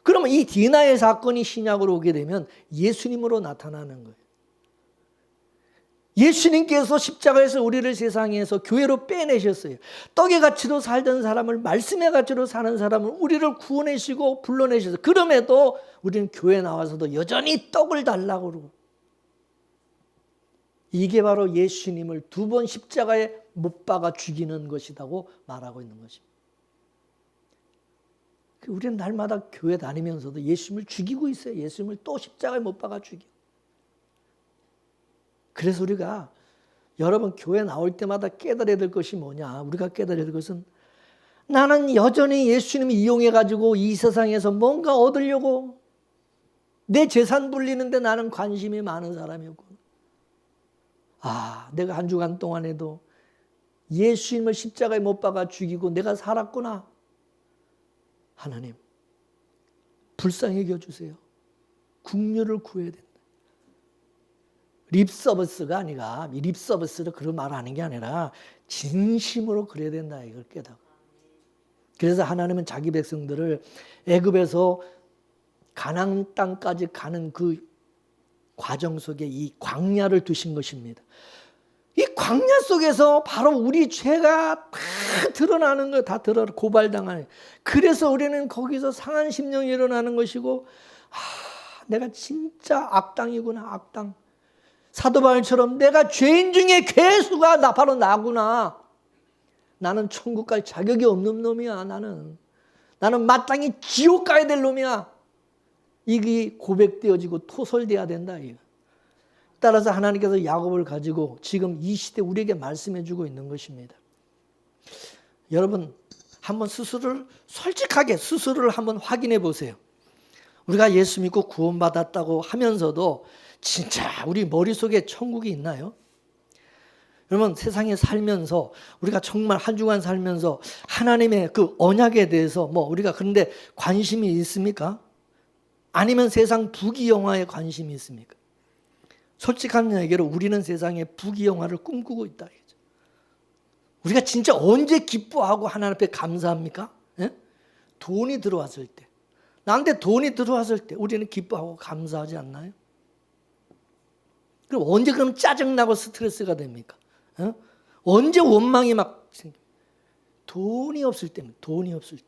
그러면 이 디나의 사건이 신약으로 오게 되면 예수님으로 나타나는 거예요. 예수님께서 십자가에서 우리를 세상에서 교회로 빼내셨어요. 떡의 가치로 살던 사람을, 말씀의 가치로 사는 사람을 우리를 구원하시고 불러내셨어요. 그럼에도 우리는 교회 나와서도 여전히 떡을 달라고 그러고, 이게 바로 예수님을 2번 십자가에 못 박아 죽이는 것이라고 말하고 있는 것입니다. 우리는 날마다 교회 다니면서도 예수님을 죽이고 있어요. 예수님을 또 십자가에 못 박아 죽여. 그래서 우리가 여러분 교회 나올 때마다 깨달아야 될 것이 뭐냐? 우리가 깨달아야 될 것은, 나는 여전히 예수님을 이용해가지고 이 세상에서 뭔가 얻으려고 내 재산 불리는데 나는 관심이 많은 사람이었고, 내가 한 주간 동안에도 예수님을 십자가에 못 박아 죽이고 내가 살았구나. 하나님, 불쌍히 여겨주세요. 국률을 구해야 된다. 립서비스가 아니라, 립서비스로 그런 말을 하는 게 아니라 진심으로 그래야 된다, 이걸 깨닫고. 그래서 하나님은 자기 백성들을 애굽에서 가나안 땅까지 가는 그 과정 속에 이 광야를 두신 것입니다. 이 광야 속에서 바로 우리 죄가 다 드러나는 거예요. 다 고발당하는. 그래서 우리는 거기서 상한 심령이 일어나는 것이고, 내가 진짜 악당이구나, 악당. 사도 바울처럼 내가 죄인 중에 괴수가 바로 나구나. 나는 천국 갈 자격이 없는 놈이야. 나는 마땅히 지옥 가야 될 놈이야. 이게 고백되어지고 토설돼야 된다. 이거. 따라서 하나님께서 야곱을 가지고 지금 이 시대 우리에게 말씀해 주고 있는 것입니다. 여러분, 한번 솔직하게 스스로를 한번 확인해 보세요. 우리가 예수 믿고 구원받았다고 하면서도 진짜 우리 머릿속에 천국이 있나요? 여러분, 세상에 살면서 우리가 정말 한 주간 살면서 하나님의 그 언약에 대해서 우리가 그런데 관심이 있습니까? 아니면 세상 부귀영화에 관심이 있습니까? 솔직한 얘기로 우리는 세상에 부귀영화를 꿈꾸고 있다. 우리가 진짜 언제 기뻐하고 하나님 앞에 감사합니까? 예? 돈이 들어왔을 때. 나한테 돈이 들어왔을 때 우리는 기뻐하고 감사하지 않나요? 그럼 언제 그럼 짜증나고 스트레스가 됩니까? 예? 언제 원망이 막 생깁니까? 돈이 없을 때입니다. 돈이 없을 때.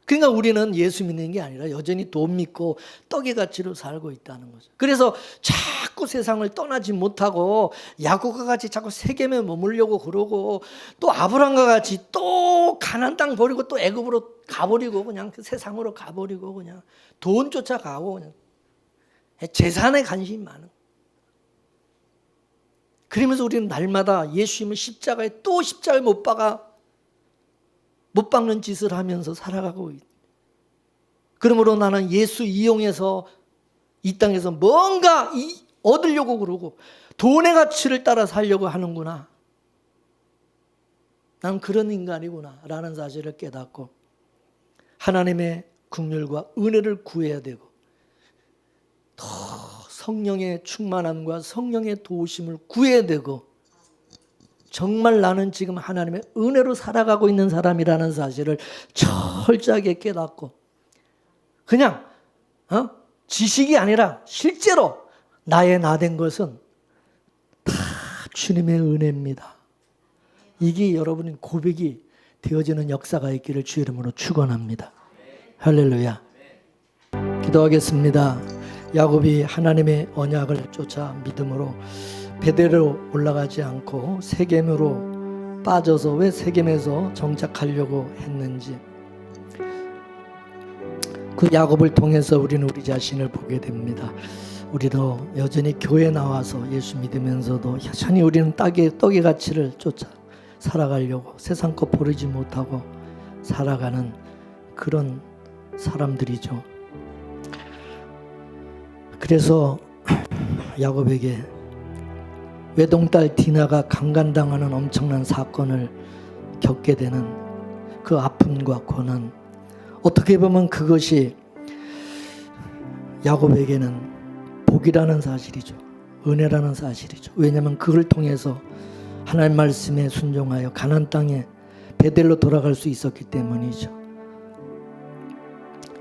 그러니까 우리는 예수 믿는 게 아니라 여전히 돈 믿고 떡의 가치로 살고 있다는 거죠. 그래서 자꾸 세상을 떠나지 못하고 야곱과 같이 자꾸 세겜에 머물려고 그러고, 또 아브람과 같이 또 가나안 땅 버리고 또 애굽으로 가버리고 그냥 그 세상으로 가버리고 그냥 돈 쫓아가고 그냥 재산에 관심이 많은. 그러면서 우리는 날마다 예수님을 십자가에 또 십자가에 못 박는 짓을 하면서 살아가고 있다. 그러므로 나는 예수 이용해서 이 땅에서 뭔가 얻으려고 그러고 돈의 가치를 따라 살려고 하는구나. 난 그런 인간이구나 라는 사실을 깨닫고 하나님의 긍휼과 은혜를 구해야 되고, 더 성령의 충만함과 성령의 도우심을 구해야 되고, 정말 나는 지금 하나님의 은혜로 살아가고 있는 사람이라는 사실을 철저하게 깨닫고, 그냥 지식이 아니라 실제로 나의 나 된 것은 다 주님의 은혜입니다. 이게 여러분의 고백이 되어지는 역사가 있기를 주 이름으로 축원합니다. 할렐루야. 기도하겠습니다. 야곱이 하나님의 언약을 쫓아 믿음으로 베델로 올라가지 않고 세겜으로 빠져서 왜 세겜에서 정착하려고 했는지, 그 야곱을 통해서 우리는 우리 자신을 보게 됩니다. 우리도 여전히 교회 나와서 예수 믿으면서도 여전히 우리는 떡의 가치를 쫓아 살아가려고 세상 것 버리지 못하고 살아가는 그런 사람들이죠. 그래서 야곱에게 외동딸 디나가 강간당하는 엄청난 사건을 겪게 되는 그 아픔과 고난, 어떻게 보면 그것이 야곱에게는 복이라는 사실이죠. 은혜라는 사실이죠. 왜냐하면 그걸 통해서 하나님 말씀에 순종하여 가나안 땅에 베델로 돌아갈 수 있었기 때문이죠.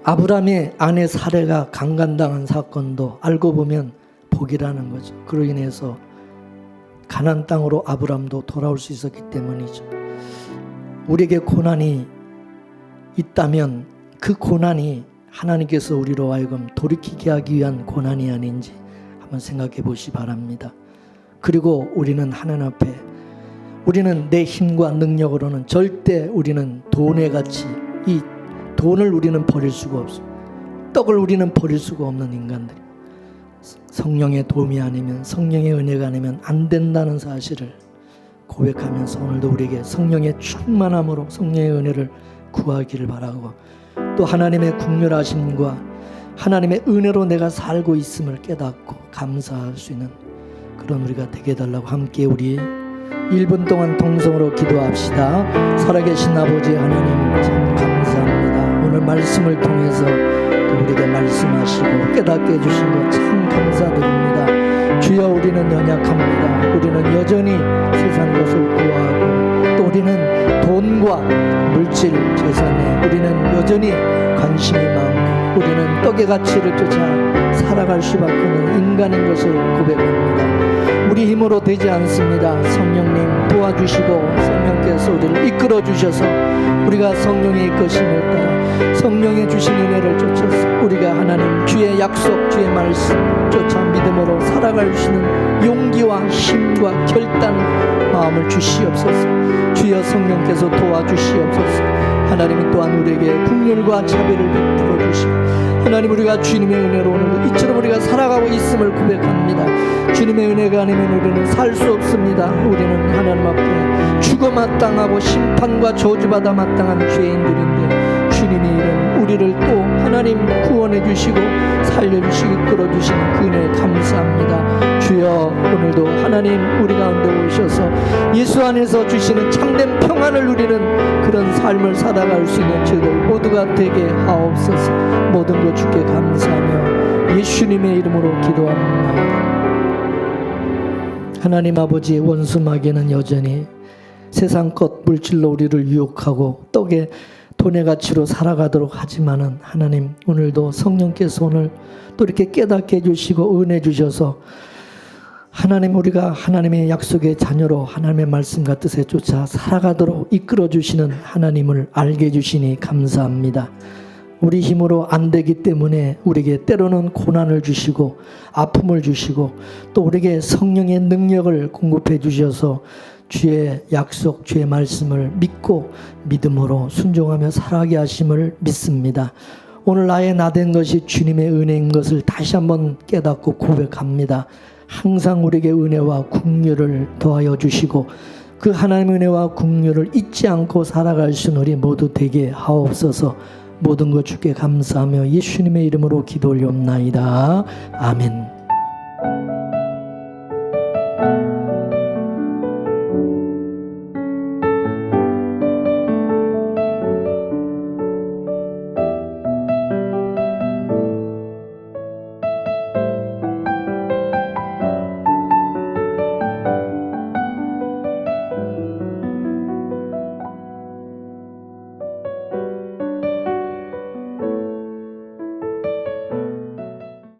아브라함의 아내 사레가 강간당한 사건도 알고 보면 복이라는 거죠. 그로 인해서 가나안 땅으로 아브람도 돌아올 수 있었기 때문이죠. 우리에게 고난이 있다면 그 고난이 하나님께서 우리로 하여금 돌이키게 하기 위한 고난이 아닌지 한번 생각해 보시기 바랍니다. 그리고 우리는 하나님 앞에 우리는 내 힘과 능력으로는 절대 우리는 돈의 가치, 이 돈을 우리는 버릴 수가 없습니다. 떡을 우리는 버릴 수가 없는 인간들. 성령의 도움이 아니면, 성령의 은혜가 아니면 안 된다는 사실을 고백하면서 오늘도 우리에게 성령의 충만함으로 성령의 은혜를 구하기를 바라고, 또 하나님의 긍휼하심과 하나님의 은혜로 내가 살고 있음을 깨닫고 감사할 수 있는 그런 우리가 되게 해달라고 함께 우리 1분 동안 통성으로 기도합시다. 살아계신 아버지 하나님 참 감사합니다. 오늘 말씀을 통해서 또 우리에게 말씀하시고 깨닫게 해주신 것 참 감사드립니다. 주여, 우리는 연약합니다. 우리는 여전히 세상 것을 구하고, 또 우리는 돈과 물질 재산에 우리는 여전히 관심이 많고, 우리는 떡의 가치를 쫓아 살아갈 수밖에 없는 인간인 것을 고백합니다. 우리 힘으로 되지 않습니다. 성령님 도와주시고 성령께서 우리를 이끌어 주셔서 우리가 성령의 이끄심을 따라 성령의 주신 은혜를 쫓아서 우리가 하나님 주의 약속, 주의 말씀 쫓아 믿음으로 살아갈 수 있는 용기와 힘과 결단 마음을 주시옵소서. 주여, 성령께서 도와주시옵소서. 하나님이 또한 우리에게 긍휼과 자비를 베풀어 주시고, 하나님, 우리가 주님의 은혜로 오늘도 이처럼 우리가 살아가고 있음을 고백합니다. 주님의 은혜가 아니면 우리는 살 수 없습니다. 우리는 하나님 앞에 죽어 마땅하고 심판과 저주받아 마땅한 죄인들인데, 주님이 이런 우리를 또 하나님 구원해 주시고 살려주시고 이끌어주시는 그 은혜 감사합니다. 주여, 오늘도 하나님 우리 가운데 오셔서 예수 안에서 주시는 참된 평안을 누리는 그런 삶을 살아갈 수 있는 저희들 모두가 되게 하옵소서. 모든 것 주께 감사하며 예수님의 이름으로 기도합니다. 하나님 아버지, 원수 마귀는 여전히 세상 것 물질로 우리를 유혹하고 떡에 돈의 가치로 살아가도록 하지만은, 하나님 오늘도 성령께서 오늘 또 이렇게 깨닫게 해주시고 은혜 주셔서 하나님, 우리가 하나님의 약속의 자녀로 하나님의 말씀과 뜻에 쫓아 살아가도록 이끌어 주시는 하나님을 알게 해주시니 감사합니다. 우리 힘으로 안 되기 때문에 우리에게 때로는 고난을 주시고 아픔을 주시고, 또 우리에게 성령의 능력을 공급해 주셔서 주의 약속, 주의 말씀을 믿고 믿음으로 순종하며 살아가게 하심을 믿습니다. 오늘 나의 나된 것이 주님의 은혜인 것을 다시 한번 깨닫고 고백합니다. 항상 우리에게 은혜와 긍휼을 더하여 주시고 그 하나님의 은혜와 긍휼을 잊지 않고 살아갈 수 있는 우리 모두 되게 하옵소서. 모든 것 주께 감사하며 예수님의 이름으로 기도 올리옵나이다. 아멘.